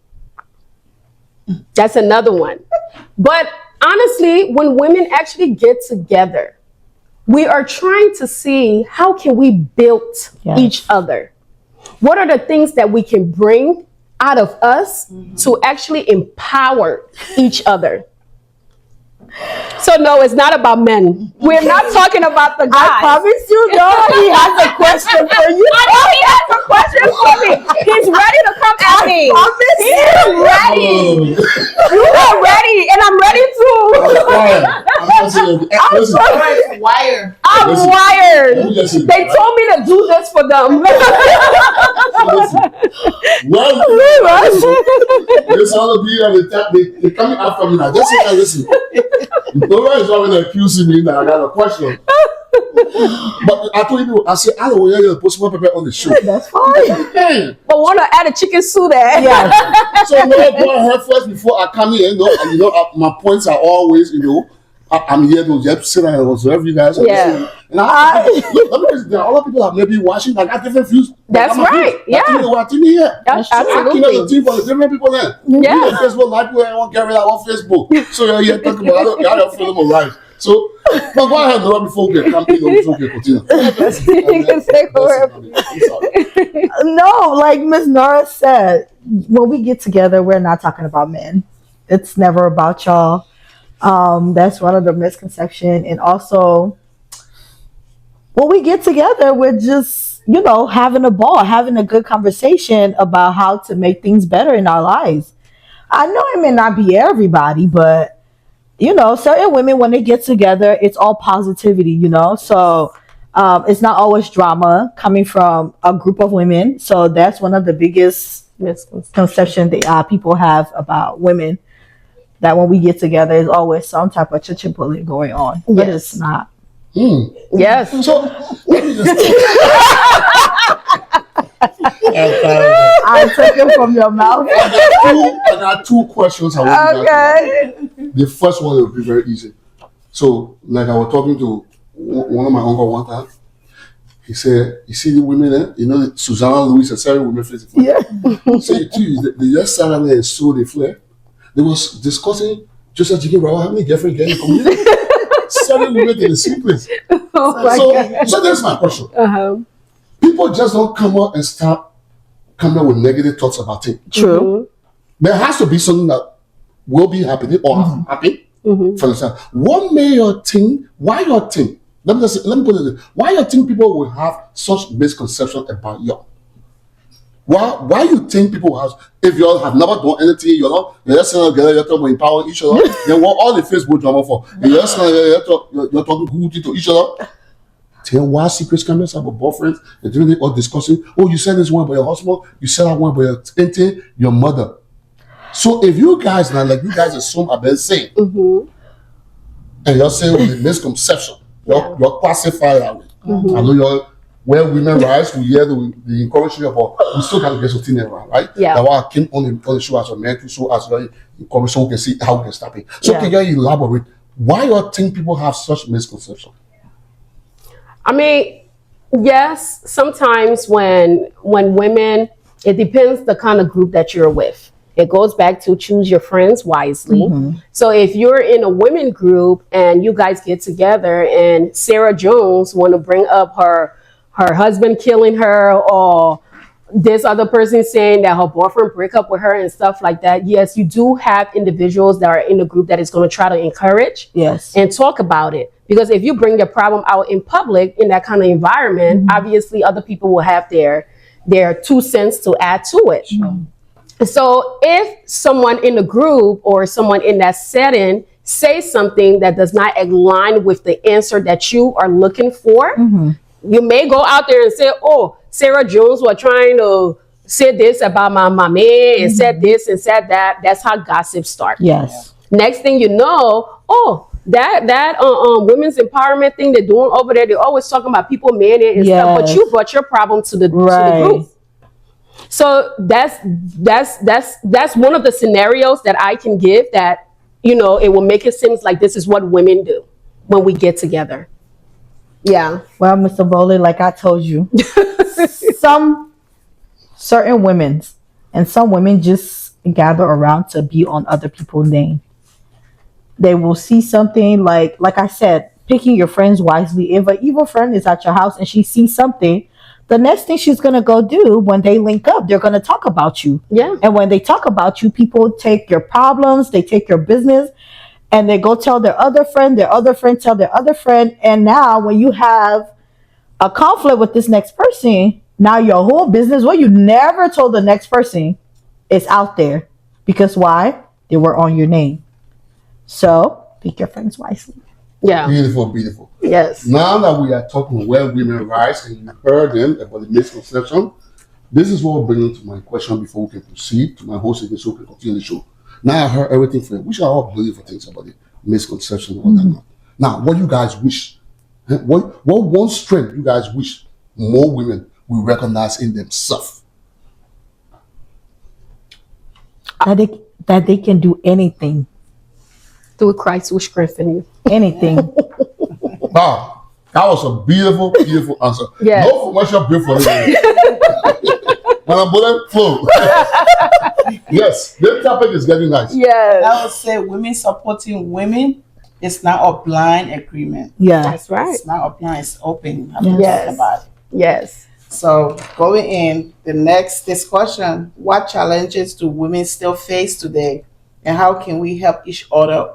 That's another one. But honestly, when women actually get together, we are trying to see how can we build each other. What are the things that we can bring out of us to actually empower each other? So no, it's not about men. We're not talking about the guys. I promise you, no, he has a question for you. I know he has a question for me. He's ready to come at me. He's ready. You are ready, and I'm ready too. I'm wired. They told me to do this for them. This all of you on the top, they coming after me now. Just listen. Nora is already accusing me that I got a question. But I told you, I said, I don't want to put some pepper on the show. That's fine. But want to add a chicken soup there? Yeah. So Nora, go ahead first before I come in. My points are always, I'm here to just sit and observe you guys. Yeah. And there are other people that may be watching that got different views. That's right. Yeah. Here. Absolutely. The team for the different people then. Yeah. Facebook Live people don't carry that on Facebook. So you're here talking about y'all don't feel them right. So, but go ahead, Nora, before we get continue. You can say No, like Miss Nora said, when we get together, we're not talking about men. It's never about y'all. That's one of the misconceptions. And also, when we get together, we're just, having a ball, having a good conversation about how to make things better in our lives. I know it may not be everybody, but, certain women, when they get together, it's all positivity, So it's not always drama coming from a group of women. So that's one of the biggest misconceptions that people have about women. That when we get together, there's always some type of chichipulli going on, but it's not. Yes. So I took it from your mouth. I got 2 questions. I want you guys to know. The first one will be very easy. So, like I was talking to one of my uncle one time. He said, "You see the women there? Susanna Louis and Sarah women face the flare. So they just sat down there and saw the flare. They was discussing just as you how many girlfriends get in the community. 7 women in the same place. So that's my question. People just don't come out and start coming up with negative thoughts about it. True. There has to be something that will be happening or happen. For example, what made your think? Why your think? Let me put it this. Why you think people will have such misconceptions about you? Why you think people have, if you all have never done anything, you're just saying together, you're talking about empower each other, then what all the Facebook drama for? You're just saying you're talking good to each other. Then why secret cameras about boyfriends? They're doing it all discussing. Oh, you said this one about your husband, you said that one about your auntie, your mother. So if you guys now, like you guys assume I've been saying, and you're saying with the misconception, you're classified that way. I know you're where women rise, we hear the encouragement about we still gotta get something around, right? Yeah. That's why I came on the show as a man to show as well encourage so we can see how we can stop it. So can you elaborate why you think people have such misconception? I mean, yes, sometimes when women, it depends the kind of group that you're with. It goes back to choose your friends wisely. So if you're in a women group and you guys get together and Sarah Jones want to bring up her husband killing her, or this other person saying that her boyfriend break up with her and stuff like that, yes, you do have individuals that are in the group that is going to try to encourage and talk about it. Because if you bring your problem out in public in that kind of environment, obviously other people will have their 2 cents to add to it. So if someone in the group or someone in that setting says something that does not align with the answer that you are looking for, you may go out there and say, oh, Sarah Jones was trying to say this about my man and said this and said that. That's how gossip starts. Yes. Next thing you know, oh, that women's empowerment thing they're doing over there, they're always talking about people manning and stuff, but you brought your problem to the group. So that's one of the scenarios that I can give that, you know, it will make it seem like this is what women do when we get together. Yeah. Well, Mr. Bowley, like I told you, some certain women and some women just gather around to be on other people's name. They will see something like I said, picking your friends wisely. If an evil friend is at your house and she sees something, the next thing she's going to go do when they link up, they're going to talk about you. Yeah. And when they talk about you, people take your problems, they take your business, and they go tell their other friend tell their other friend. And now when you have a conflict with this next person, now your whole business, what you never told the next person, is out there. Because why? They were on your name. So pick your friends wisely. Yeah. Beautiful. Yes. Now that we are talking where women rise and you heard them about the misconception, this is what will bring me to my question before we can proceed to my host again so we can continue the show. Now I heard everything from you. We should all beautiful things about the misconception and all that. Now, what you guys wish? What one strength you guys wish more women will recognize in themselves? That they can do anything. Through Christ who strengthens you. Anything. Wow, that was a beautiful answer. Yes. No commercial break for me. When I'm bullet flow. Yes, this topic is getting nice. Yes. I would say women supporting women is not a blind agreement. Yeah. That's right. It's not a blind, it's open. We have to Yes. talk about it. Yes. So going in the next discussion, what challenges do women still face today, and how can we help each other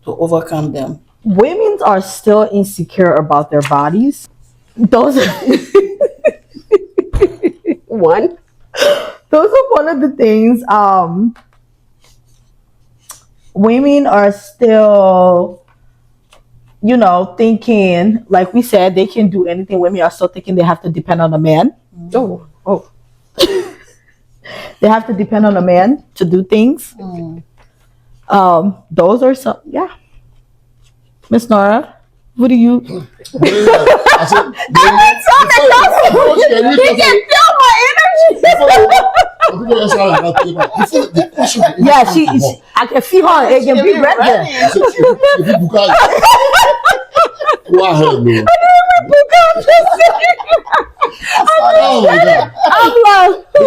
to overcome them? Women are still insecure about their bodies. Those are One. those are one of the things. Women are still, thinking, like we said, they can do anything. Women are still thinking they have to depend on a man. Oh. They have to depend on a man to do things. Those are some, Miss Nora, what do you? I said, You can feel my energy. Yeah, she I can feel her. It can be red there. Go ahead, man. Oh my God. I'm like, I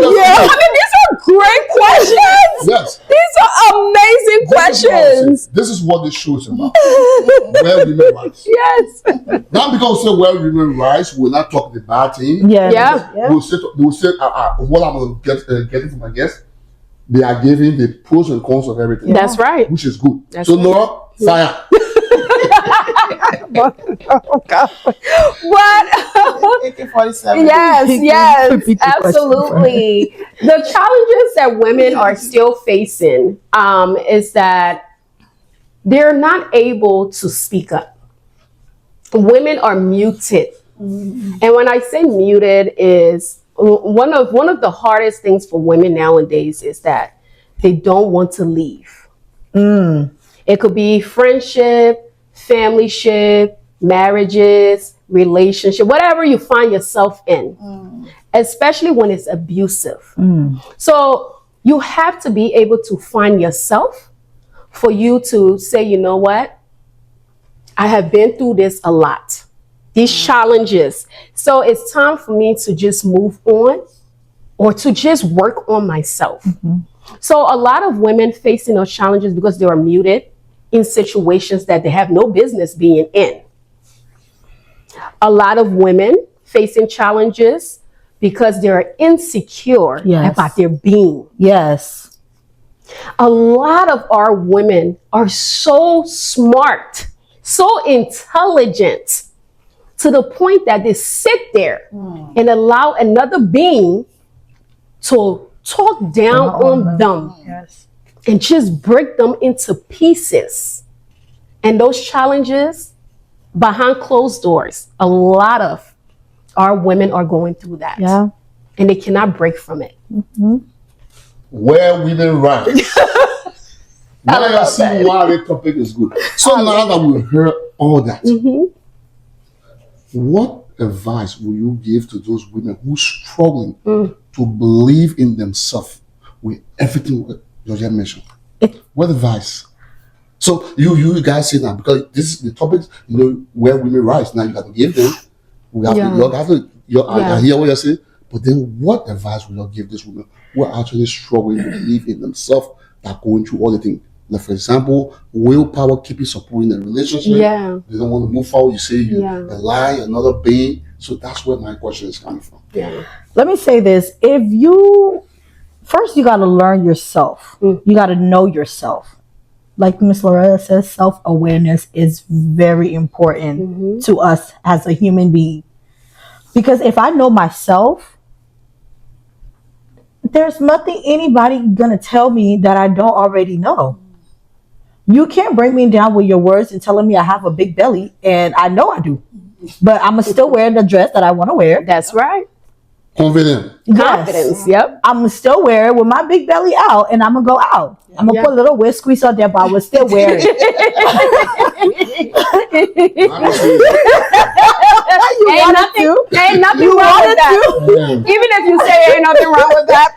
mean, these are great questions. Yes. These are amazing questions. This is what this show is about. Where women rise. Yes. Not because we say where women rise, we're not talking the bad thing. Yeah. We'll say what I'm going to get from my guests. They are giving the pros and cons of everything. That's right. Which is good. That's so right. Nora, fire. Oh, God. What? AK-47. Yes, Repeat the question absolutely. The challenges that women are still facing is that they're not able to speak up. Women are muted. And when I say muted is one of the hardest things for women nowadays is that they don't want to leave. It could be friendship, familyship, marriages, relationship, whatever you find yourself in, especially when it's abusive. So you have to be able to find yourself for you to say, you know what? I have been through this a lot, these challenges. So it's time for me to just move on or to just work on myself. So a lot of women facing those challenges because they are muted in situations that they have no business being in. A lot of women facing challenges because they're insecure about their being. Yes. A lot of our women are so smart, so intelligent, to the point that they sit there and allow another being to talk down on them and just break them into pieces. And those challenges behind closed doors, a lot of our women are going through that. Yeah. And they cannot break from it. Where women rise. Now you see why the topic is good. So now that we heard all that, what advice will you give to those women who struggling to believe in themselves with everything you just mentioned? What advice? So you guys say that because this is the topic, where women rise. Now you have to give them. I hear what you're saying, but then what advice will you give this woman who are actually struggling to believe in themselves, that going through all the things? Like, for example, willpower keeping supporting the relationship. Yeah. They don't want to move forward. You say you lie, another being. So that's where my question is coming from. Yeah. Let me say this. First you got to learn yourself. You got to know yourself. Like Miss Loretta says, self-awareness is very important to us as a human being. Because if I know myself, there's nothing anybody gonna tell me that I don't already know. You can't bring me down with your words and telling me I have a big belly, and I know I do. But I'm still wearing the dress that I want to wear. That's right. Confident. Confidence. Yep. I'm still wearing with my big belly out, and I'm gonna go out. I'm gonna put a little waist squeeze on there, but I will still wear it. Ain't nothing wrong with that. Even if you say ain't nothing wrong with that.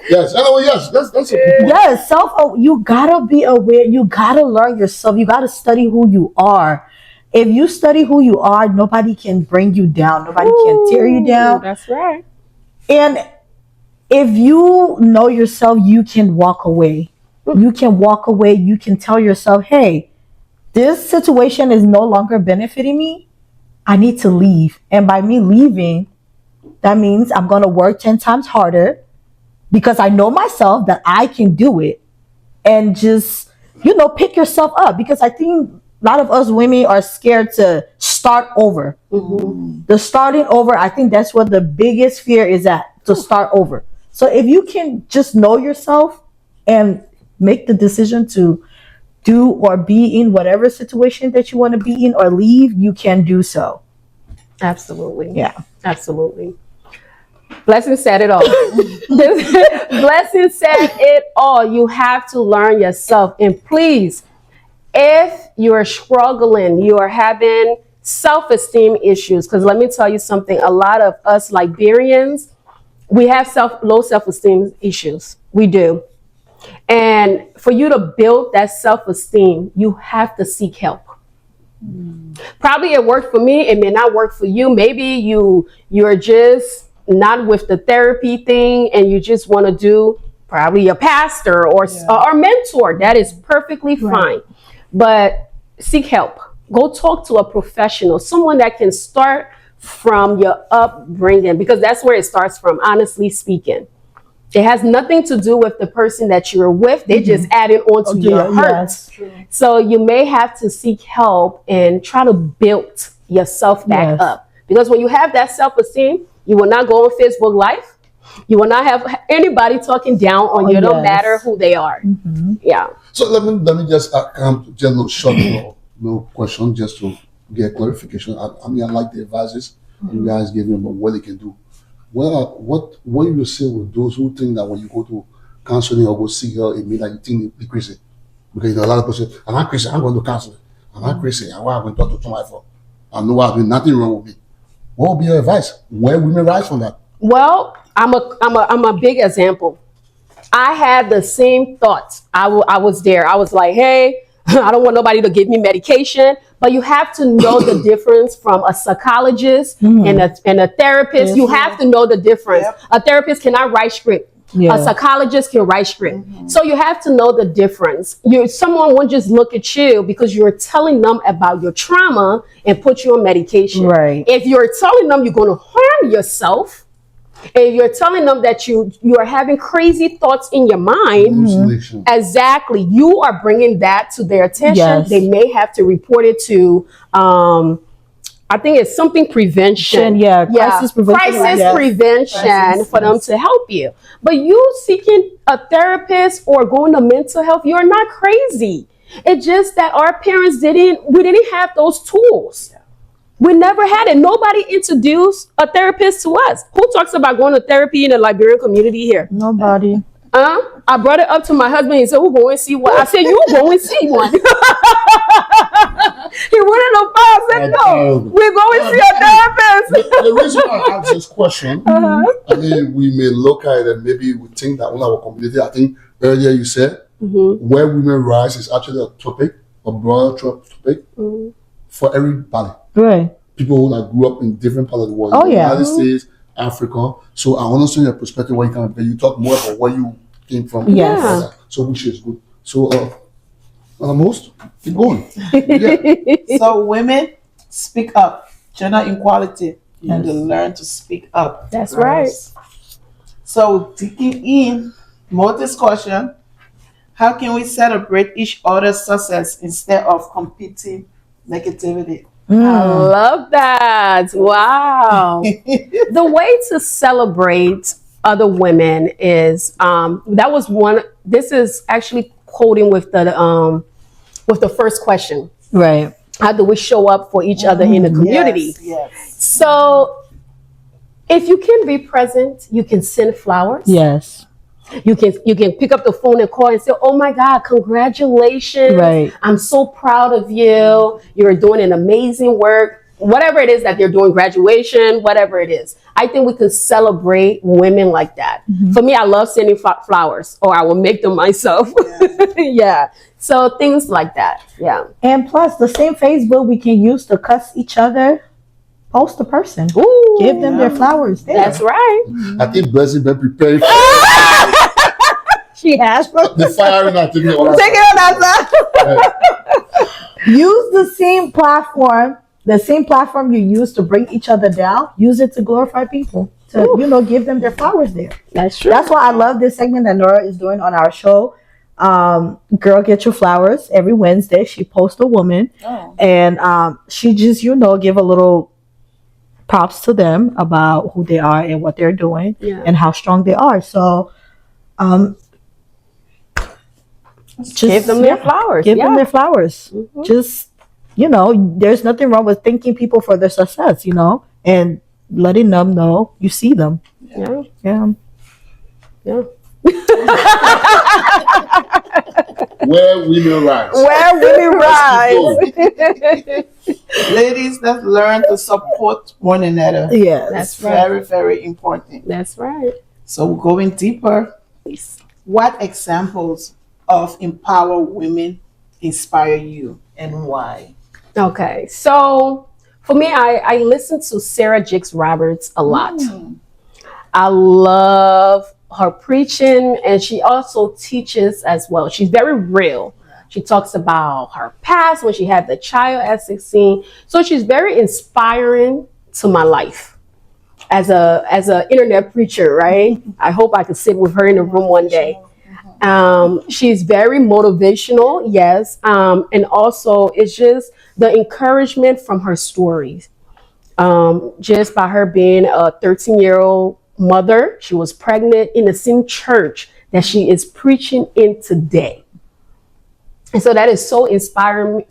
Yes. Anyway, yes. That's it. Yes. You gotta be aware. You gotta learn yourself. You gotta study who you are. If you study who you are, nobody can bring you down. Nobody can tear you down. That's right. And if you know yourself, you can walk away. You can walk away. You can tell yourself, hey, this situation is no longer benefiting me. I need to leave. And by me leaving, that means I'm going to work 10 times harder because I know myself that I can do it. And just, pick yourself up. Because I think a lot of us women are scared to start over. The starting over, I think that's what the biggest fear is at, to start over. So if you can just know yourself and make the decision to do or be in whatever situation that you want to be in or leave, you can do so. Absolutely. Yeah. Absolutely. Blessing said it all. Blessing said it all. You have to learn yourself. And please, if you're struggling, you are having self-esteem issues, because let me tell you something, a lot of us Liberians, we have low self-esteem issues. We do. And for you to build that self-esteem, you have to seek help. Probably it worked for me. It may not work for you. Maybe you're just not with the therapy thing and you just want to do probably a pastor or mentor. That is perfectly fine. But seek help. Go talk to a professional, someone that can start from your upbringing, because that's where it starts from, honestly speaking. It has nothing to do with the person that you're with. They just added on to your hurt. Yes. So you may have to seek help and try to build yourself back up. Because when you have that self-esteem, you will not go on Facebook Live. You will not have anybody talking down on you, no matter who they are. Yeah. So let me just come to just a little short little question just to get clarification. I mean, I like the advices you guys gave me about what they can do. What you say with those who think that when you go to counseling or go see her, it means that you think they're crazy? Because a lot of people say, I'm not crazy, I'm going to counseling. I'm not crazy, I'm going to talk to somebody for. I know there's nothing wrong with me. What would be your advice? Where women rise from that? Well, I'm a big example. I had the same thoughts. I was there. I was like, hey, I don't want nobody to give me medication. But you have to know the difference from a psychologist and a therapist. You have to know the difference. A therapist cannot write script. A psychologist can write script. So you have to know the difference. Someone won't just look at you because you're telling them about your trauma and put you on medication. Right. If you're telling them you're going to harm yourself, and you're telling them that you are having crazy thoughts in your mind, exactly, you are bringing that to their attention. They may have to report it to I think it's something prevention. Crisis prevention. Prevention for them to help you. But you seeking a therapist or going to mental health, you're not crazy. It's just that our parents we didn't have those tools. We never had it. Nobody introduced a therapist to us. Who talks about going to therapy in the Liberian community here? Nobody. I brought it up to my husband. He said, we're going to see one. I said, you go and see one. He wouldn't have I said, no, we're going to see a therapist. The reason why I asked this question, I mean, we may look at it and maybe we think that in our community, I think earlier you said, where women rise is actually a topic, a broader topic for everybody. Right. People who like grew up in different parts of the world. United States, Africa. So I understand your perspective where you come from. You talk more about where you came from. Yes. So which is good. So most keep going. So women, speak up. Gender equality. You need to learn to speak up. That's right. So digging in, more discussion. How can we celebrate each other's success instead of competing negativity? I love that. Wow. The way to celebrate other women is that was one. This is actually quoting with the first question. Right. How do we show up for each other in the community? Yes. So if you can be present, you can send flowers. Yes. You can pick up the phone and call and say, oh my God, congratulations. Right. I'm so proud of you. You're doing an amazing work. Whatever it is that they're doing, graduation, whatever it is. I think we can celebrate women like that. For me, I love sending flowers, or I will make them myself. Yeah. So things like that. Yeah. And plus, the same Facebook we can use to cuss each other. Post a person. Ooh, give them their flowers. There. That's right. I think Blessing been prepared. She has. The fire not taking it on Take it on that side. Use the same platform you use to bring each other down. Use it to glorify people. To give them their flowers there. That's true. That's why I love this segment that Nora is doing on our show. Girl Get Your Flowers. Every Wednesday she posts a woman, and she just give a little props to them about who they are and what they're doing and how strong they are. So just give them their flowers. Give them their flowers. Just there's nothing wrong with thanking people for their success, and letting them know you see them. Yeah. Where women rise. Ladies, let's learn to support one another. Yeah, that's very, very important. That's right. So going deeper, what examples of empower women inspire you and why? Okay, so for me, I listen to Sarah Jakes Roberts a lot. I love her preaching, and she also teaches as well. She's very real. She talks about her past when she had the child at 16. So she's very inspiring to my life. as a internet preacher, right? I hope I could sit with her in a room one day. She's very motivational, yes. And also it's just the encouragement from her stories. Just by her being a 13-year-old mother, she was pregnant in the same church that she is preaching in today. And so that is so inspiring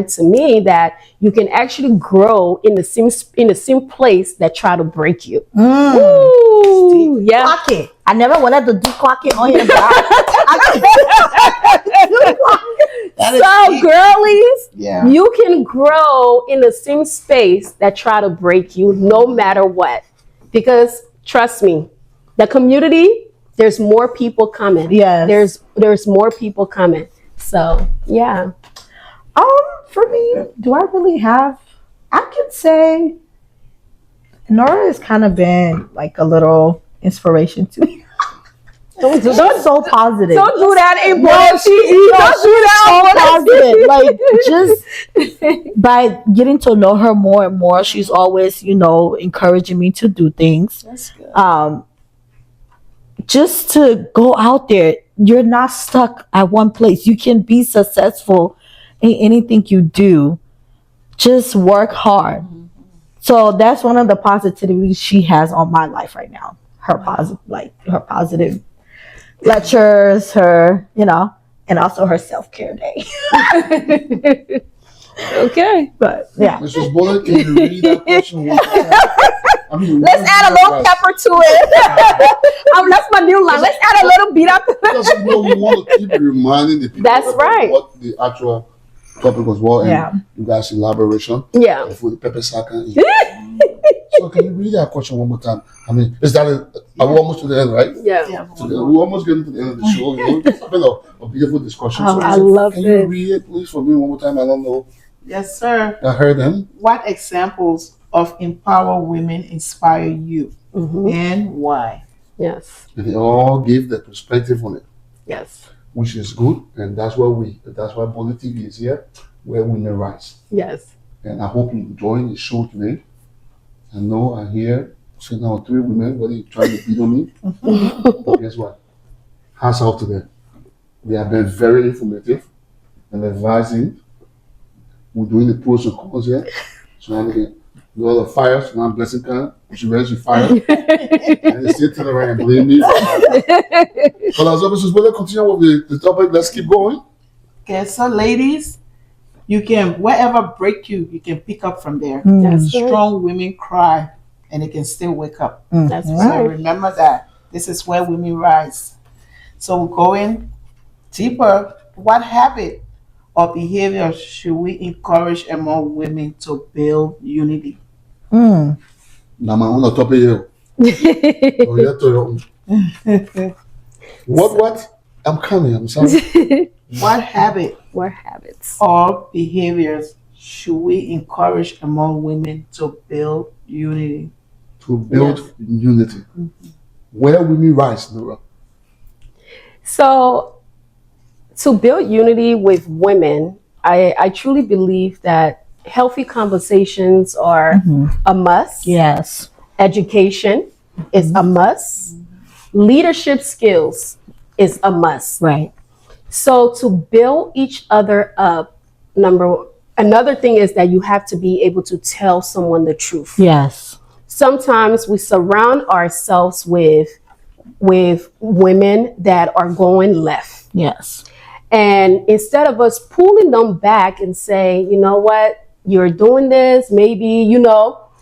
to me that you can actually grow in the same place that try to break you. Ooh, yeah. Clock it. I never wanted to do clock it on your back. So, girlies, Yeah. you can grow in the same space that try to break you no matter what. Because trust me, the community, there's more people coming. Yes. There's more people coming. So, yeah. For me, do I really have? I could say Nora has kind of been like a little inspiration to me. Don't do She's so positive. Don't do that in Don't do that. Like, just by getting to know her more and more, she's always, encouraging me to do things. That's good. Just to go out there. You're not stuck at one place. You can be successful in anything you do. Just work hard. So that's one of the positivities she has on my life right now. Her positive lectures, her, and also her self-care day. Okay. But yeah. Mrs. Bullet, can you read that question one more time? Let's add a little pepper to it. That's my new line. Let's add a little beat up. Because we want to keep reminding the people That's about right. what the actual topic was, well, and Yeah. you guys' elaboration. Yeah. Of the pepper sack and eat. So can you read that question one more time? Is that are we almost to the end, right? Yeah. Yeah. We're almost getting to the end of the show. It's been a beautiful discussion. Oh, So I love can you it. read it, please, for me one more time? I don't know. Yes, sir. I heard them. What examples of empower women inspire you Mhm. and why? Yes. And they all gave their perspective on it, Yes. which is good. And that's why Bollietv is here, where women rise. Yes. And I hope you enjoyed the show today. I know I hear sitting out 3 women, whether you're trying to beat on me. But guess what? Hats off to them. They have been very informative and advising. We're doing the pros and cons here. So now they can do all the fires. So now I'm blessing her. She ready to fire. And they still turn around and blame me. But as always, we'll continue with the topic. Let's keep going. Okay, so ladies, you can wherever break you, you can pick up from there. That's right. Strong women cry and they can still wake up. That's So right. remember that. This is where women rise. So we're going deeper. What habit or behavior should we encourage among women to build unity? Now my own topic here. Oh, yeah, to what? I'm coming. I'm sorry. What habit What habits? or behaviors should we encourage among women to build unity? To build unity. Where will we rise, Nora? So, to build unity with women, I truly believe that healthy conversations are a must. Yes. Education is a must. Leadership skills is a must. Right. So to build each other up, another thing is that you have to be able to tell someone the truth. Yes. Sometimes we surround ourselves with women that are going left. Yes. And instead of us pulling them back and say, you know what, you're doing this, maybe,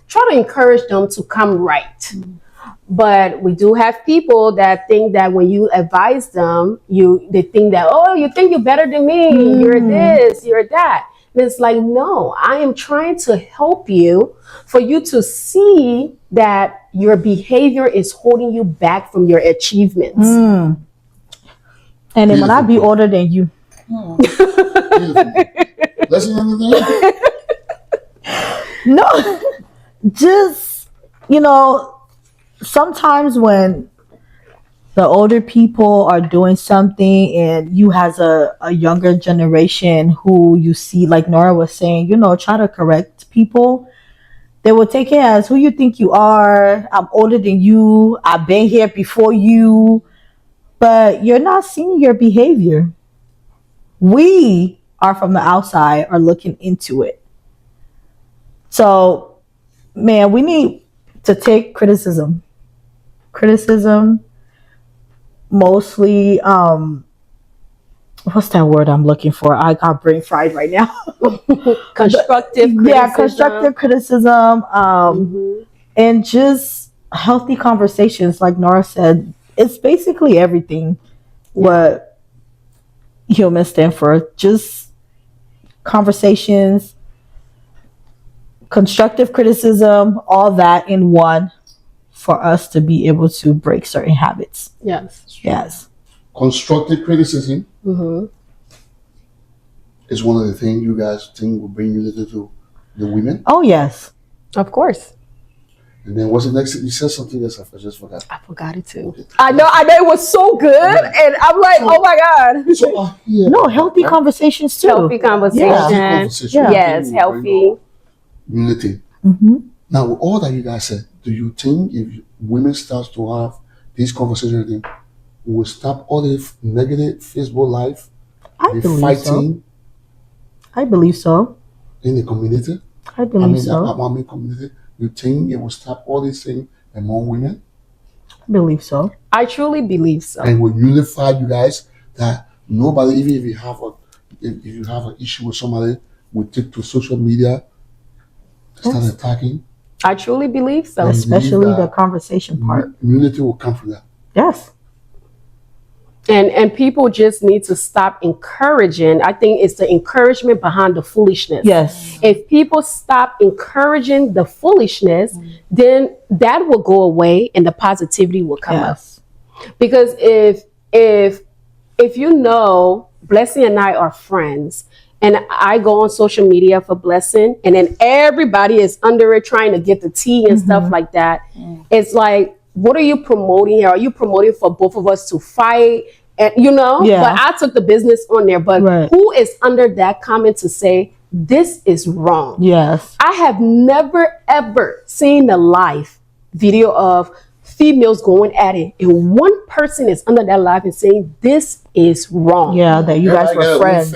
try to encourage them to come right. But we do have people that think that when you advise them, they think that, oh, you think you're better than me. You're this, you're that. And it's like, no, I am trying to help you for you to see that your behavior is holding you back from your achievements. And then when I be older than you. Listen to anything? No, just, sometimes when the older people are doing something and you has a younger generation who you see, like Nora was saying, try to correct people. They will take it as who you think you are. I'm older than you. I've been here before you. But you're not seeing your behavior. We are from the outside are looking into it. So, man, we need to take criticism. Criticism mostly what's that word I'm looking for? I got brain fried right now. Constructive criticism. Yeah, constructive criticism. And just healthy conversations, like Nora said. It's basically everything what humans stand for. Just conversations, constructive criticism, all that in one for us to be able to break certain habits. Yes. Constructive criticism is one of the things you guys think will bring unity to the women. Oh, yes. Of course. And then what's the next thing? You said something else, I just forgot. I forgot it too. I know it was so good, and I'm like, oh my God. So, No, healthy conversations too. Healthy conversation. Yeah. Yes, healthy. Unity. Now, with all that you guys said, do you think if women start to have these conversations, we will stop all the negative Facebook Live, I the believe fighting I believe so. in the community? I believe the so. Amami community. You think it will stop all these things among women? I believe so. I truly believe so. And will unify you guys that nobody, even if you have an issue with somebody, will take to social media to start attacking. I truly believe so. And Especially the conversation part. Unity will come from that. Yes. And people just need to stop encouraging. I think it's the encouragement behind the foolishness. Yes. If people stop encouraging the foolishness, then that will go away and the positivity will come up. Because if you know Blessing and I are friends, and I go on social media for Blessing, and then everybody is under it trying to get the tea and stuff like that, it's like, what are you promoting here? Are you promoting for both of us to fight? And but I took the business on there. But who is under that comment to say this is wrong? Yes. I have never ever seen a live video of females going at it, and one person is under that live and saying this is wrong. Yeah, that you guys were friends.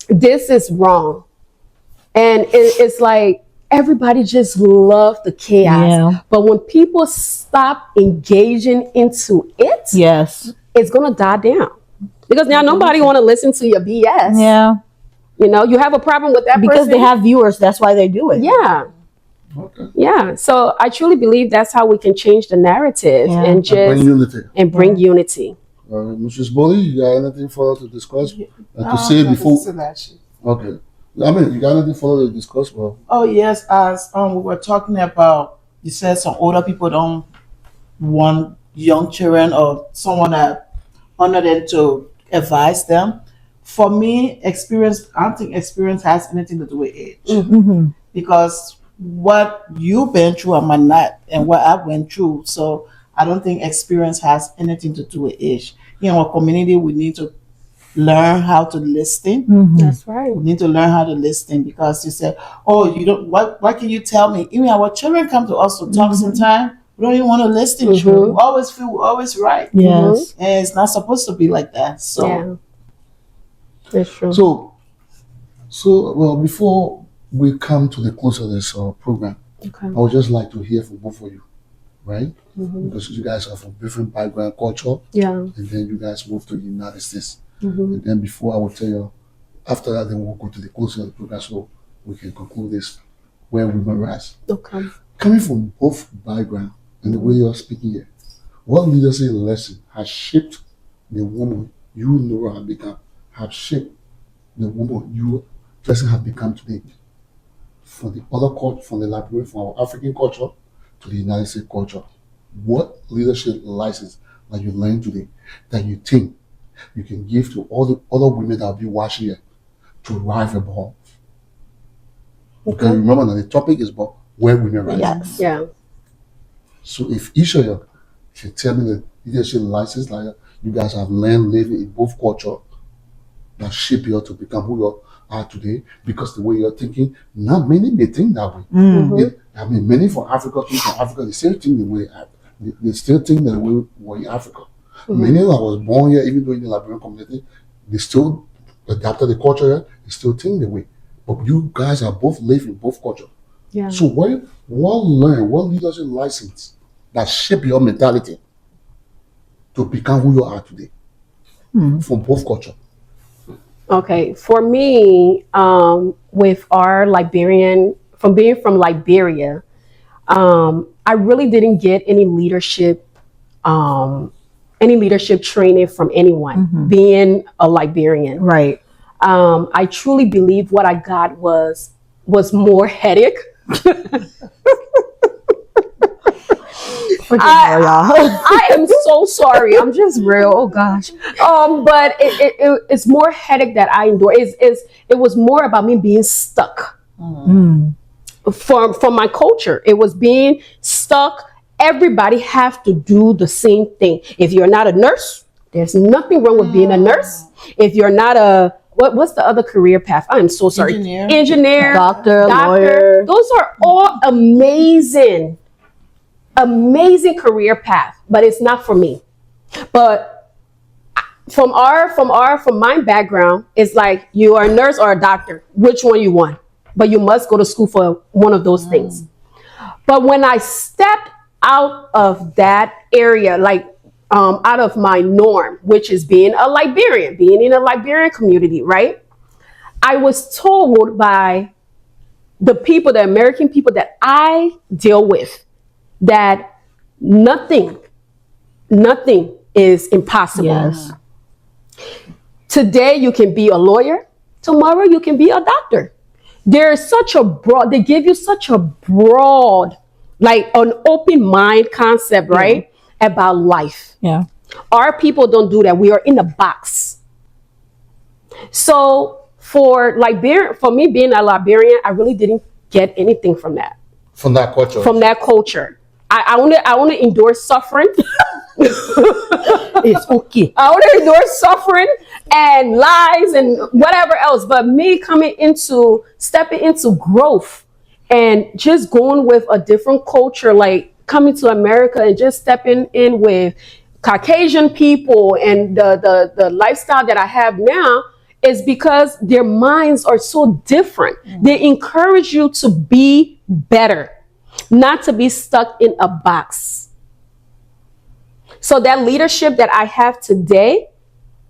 This is wrong, and it's like everybody just love the chaos. Yeah. But when people stop engaging into it, it's gonna die down, because now nobody want to listen to your BS. Yeah. You have a problem with that because person? they have viewers. That's why they do it. Yeah. Okay. Yeah. So I truly believe that's how we can change the narrative and just bring unity. Mrs. Bolly, you got anything further to discuss? To say before? Okay. I mean, you got anything further to discuss? Well. Oh yes, as we were talking about, you said some older people don't want young children or someone that under them to advise them. For me, experience, I don't think experience has anything to do with age. Because what you've been through, I might not, and what I went through. So I don't think experience has anything to do with age. In our community, we need to learn how to listen. That's right. We need to learn how to listen, because you said, oh, you don't, what can you tell me? Even our children come to us to talk sometimes. We don't even want to listen. We always feel we're always right. Yes. And it's not supposed to be like that. So that's true. So well, before we come to the close of this program, I would just like to hear from both of you, right? Because you guys are from different background, culture, and then you guys moved to the United States. And then before I will tell you, after that, then we'll go to the closing of the program so we can conclude this where we rise. Okay. Coming from both background and the way you're speaking here, what leadership lesson has shaped the woman you, Nora, have become, have shaped the woman you, Blessing, have become today? From the other culture, from the Liberian, from our African culture to the United States culture, what leadership license that you learned today that you think you can give to all the other women that will be watching here to rise above? Okay, remember that the topic is about where women rise. Yes. Yeah. So if each of you can tell me the leadership license like you guys have learned living in both culture that shape you to become who you are are today because the way you're thinking, not many may think that way. I mean, many from Africa think from Africa, they still think the way they still think that we were in Africa. Many that was born here, even though in the Liberian community, they still adapted the culture here, they still think the way. But you guys are both live in both culture. Yeah. So what leadership license that shape your mentality to become who you are today from both culture? Okay, for me, with our Liberian, from being from Liberia, I really didn't get any leadership training from anyone. Being a Liberian, Right. I truly believe what I got was more headache. I am so sorry. I'm just real. Oh gosh. But it's more headache that I endure. It was more about me being stuck. From my culture, it was being stuck. Everybody have to do the same thing. If you're not a nurse, there's nothing wrong with being a nurse. If you're not a what's the other career path? I'm so sorry. Engineer, Doctor, lawyer. Those are all amazing career path, but it's not for me. But from my background, it's like you are a nurse or a doctor. Which one you want? But you must go to school for one of those things. But when I stepped out of that area, like out of my norm, which is being a Liberian, being in a Liberian community, right? I was told by the American people that I deal with, that nothing is impossible. Yes. Today you can be a lawyer, tomorrow you can be a doctor. There's such a broad, they give you such a broad, like an open mind concept, right? About life. Yeah. Our people don't do that. We are in a box. So for me being a Liberian, I really didn't get anything from that. From that culture. From that culture. I want to endure suffering. It's okay. I want to endure suffering and lies and whatever else. But me stepping into growth and just going with a different culture, like coming to America and just stepping in with Caucasian people and the lifestyle that I have now is because their minds are so different. They encourage you to be better, not to be stuck in a box. So that leadership that I have today,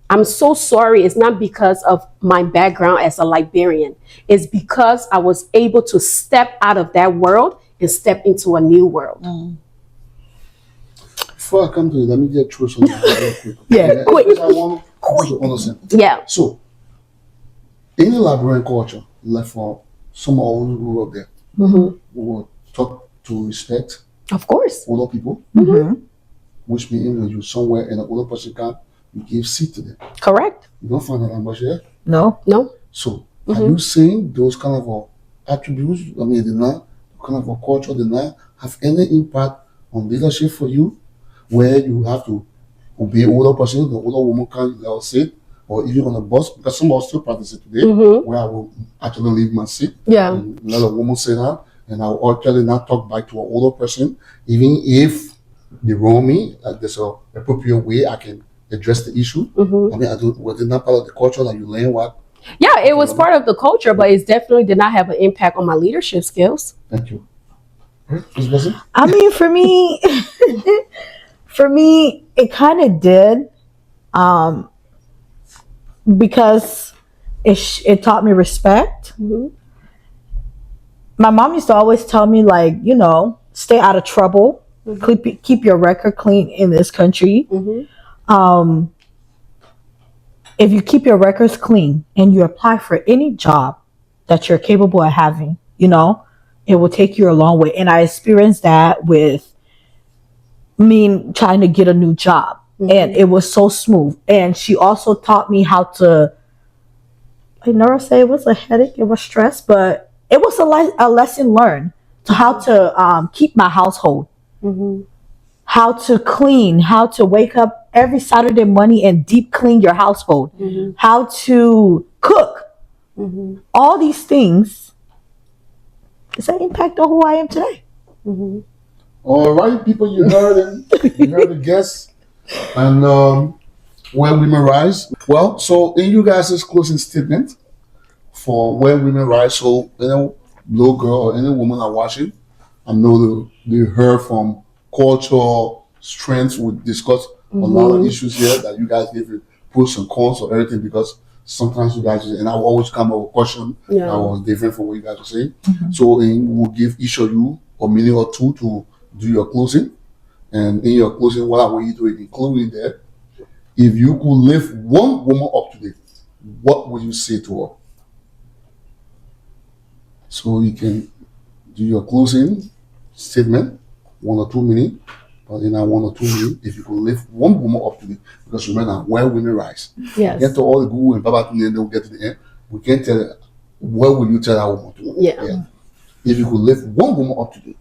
I'm so sorry, it's not because of my background as a Liberian. It's because I was able to step out of that world and step into a new world. Before I come to it, let me get through something real quick. Yeah, quick. I want to understand. Yeah. So, in the Liberian culture, like for some of us who grew up there, we were taught to respect Of course. older people, which means when you're somewhere and an older person comes, you give seat to them. Correct. You don't find that much here. No. So, are you saying those kind of attributes, I mean, did not, kind of a culture did not have any impact on leadership for you, where you have to obey older person, the older woman can't let us sit, or even on the bus, because some of us still practice it today, where I will actually leave my seat and let a woman sit down, and I will actually not talk back to an older person, even if they wrong me, like there's an appropriate way I can address the issue. I mean, was it not part of the culture that you learn what? Yeah, it was part of the culture, but it definitely did not have an impact on my leadership skills. Thank you. Ms. Bessie? I mean, for me, it kind of did, because it taught me respect. My mom used to always tell me, like, stay out of trouble, keep your record clean in this country. If you keep your records clean and you apply for any job that you're capable of having, it will take you a long way. And I experienced that with me trying to get a new job. And it was so smooth. And she also taught me how to, like Nora said, it was a headache, it was stress, but it was a lesson learned to how to keep my household, how to clean, how to wake up every Saturday morning and deep clean your household, how to cook, All these things is an impact on who I am today. All right, people, you heard it. You heard the guests. And Where Women Rise. Well, so in you guys' closing statement for Where Women Rise, so little girl or any woman are watching, I know they heard from culture, strengths. We discussed a lot of issues here that you guys gave it pros and cons or everything, because sometimes you guys, and I will always come up with a question that was different from what you guys were saying. So we'll give each of you a minute or two to do your closing. And in your closing, what I want you to include in there, if you could lift one woman up today, what would you say to her? So you can do your closing statement, 1 or 2 minutes. But in that 1 or 2 minutes, if you could lift one woman up today, because remember, Where Women Rise. Yes. Get to all the Google and Baba, and then they'll get to the end. We can't tell her, what will you tell that woman to? Yeah. If you could lift one woman up today,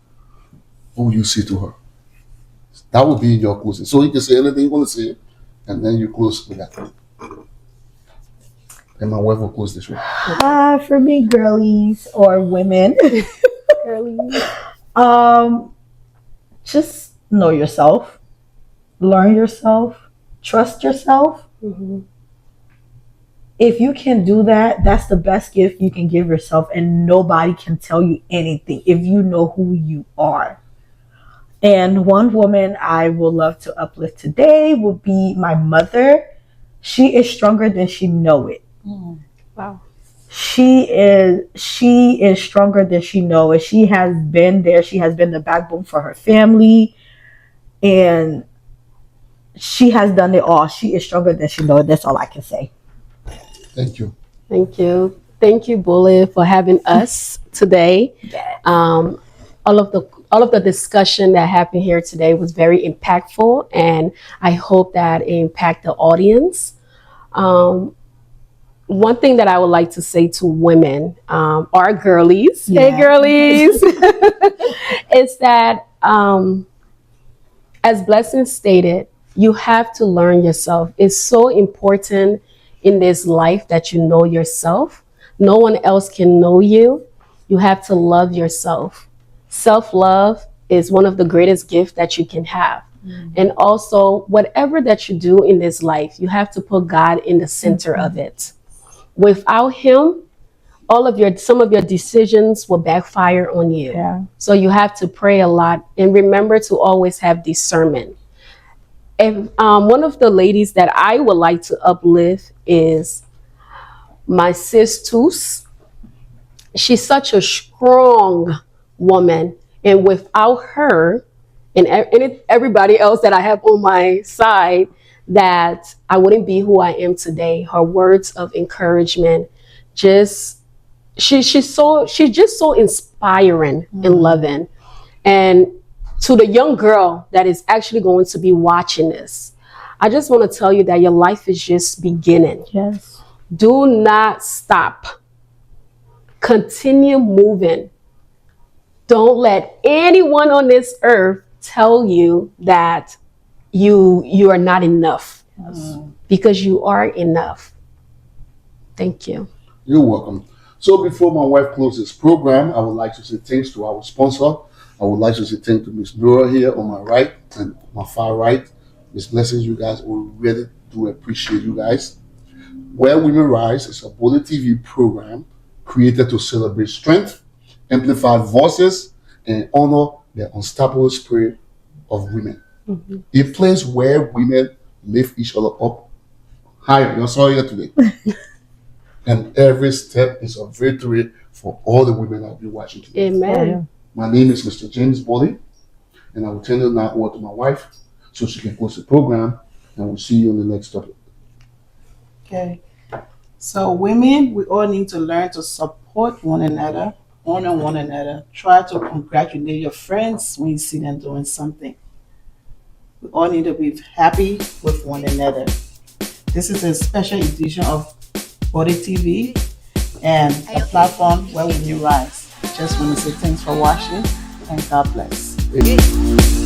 what would you say to her? That would be your closing. So you can say anything you want to say, and then you close with that. And my wife will close this way. For me, girlies or women, just know yourself, learn yourself, trust yourself. If you can do that, that's the best gift you can give yourself, and nobody can tell you anything if you know who you are. And one woman I would love to uplift today would be my mother. She is stronger than she know it. Wow. She is stronger than she know it. She has been there. She has been the backbone for her family, and she has done it all. She is stronger than she know it. That's all I can say. Thank you. Thank you. Thank you, Bollietv, for having us today. All of the discussion that happened here today was very impactful, and I hope that it impacted the audience. One thing that I would like to say to women, our girlies, hey girlies, is that as Blessing stated, you have to learn yourself. It's so important in this life that you know yourself. No one else can know you. You have to love yourself. Self-love is one of the greatest gifts that you can have. And also, whatever that you do in this life, you have to put God in the center of it. Without Him, some of your decisions will backfire on you. So you have to pray a lot, and remember to always have discernment. And one of the ladies that I would like to uplift is my sis Tus. She's such a strong woman, and without her and everybody else that I have on my side, that I wouldn't be who I am today. Her words of encouragement, she's just so inspiring and loving. And to the young girl that is actually going to be watching this, I just want to tell you that your life is just beginning. Yes. Do not stop. Continue moving. Don't let anyone on this earth tell you that you are not enough, because you are enough. Thank you. You're welcome. So before my wife closes this program, I would like to say thanks to our sponsor. I would like to say thanks to Miss Nora here on my right and my far right. Miss Blessings, you guys, we really do appreciate you guys. Where Women Rise is a Bollietv program created to celebrate strength, amplify voices, and honor the unstoppable spirit of women. A place where women lift each other up higher. You're sorry here today. And every step is a victory for all the women I'll be watching today. Amen. My name is Mr. James Bolly, and I will turn it now over to my wife so she can close the program, and we'll see you on the next topic. Okay. So women, we all need to learn to support one another, honor one another. Try to congratulate your friends when you see them doing something. We all need to be happy with one another. This is a special edition of Bollietv and a platform where women rise. Just want to say thanks for watching, and God bless. Amen.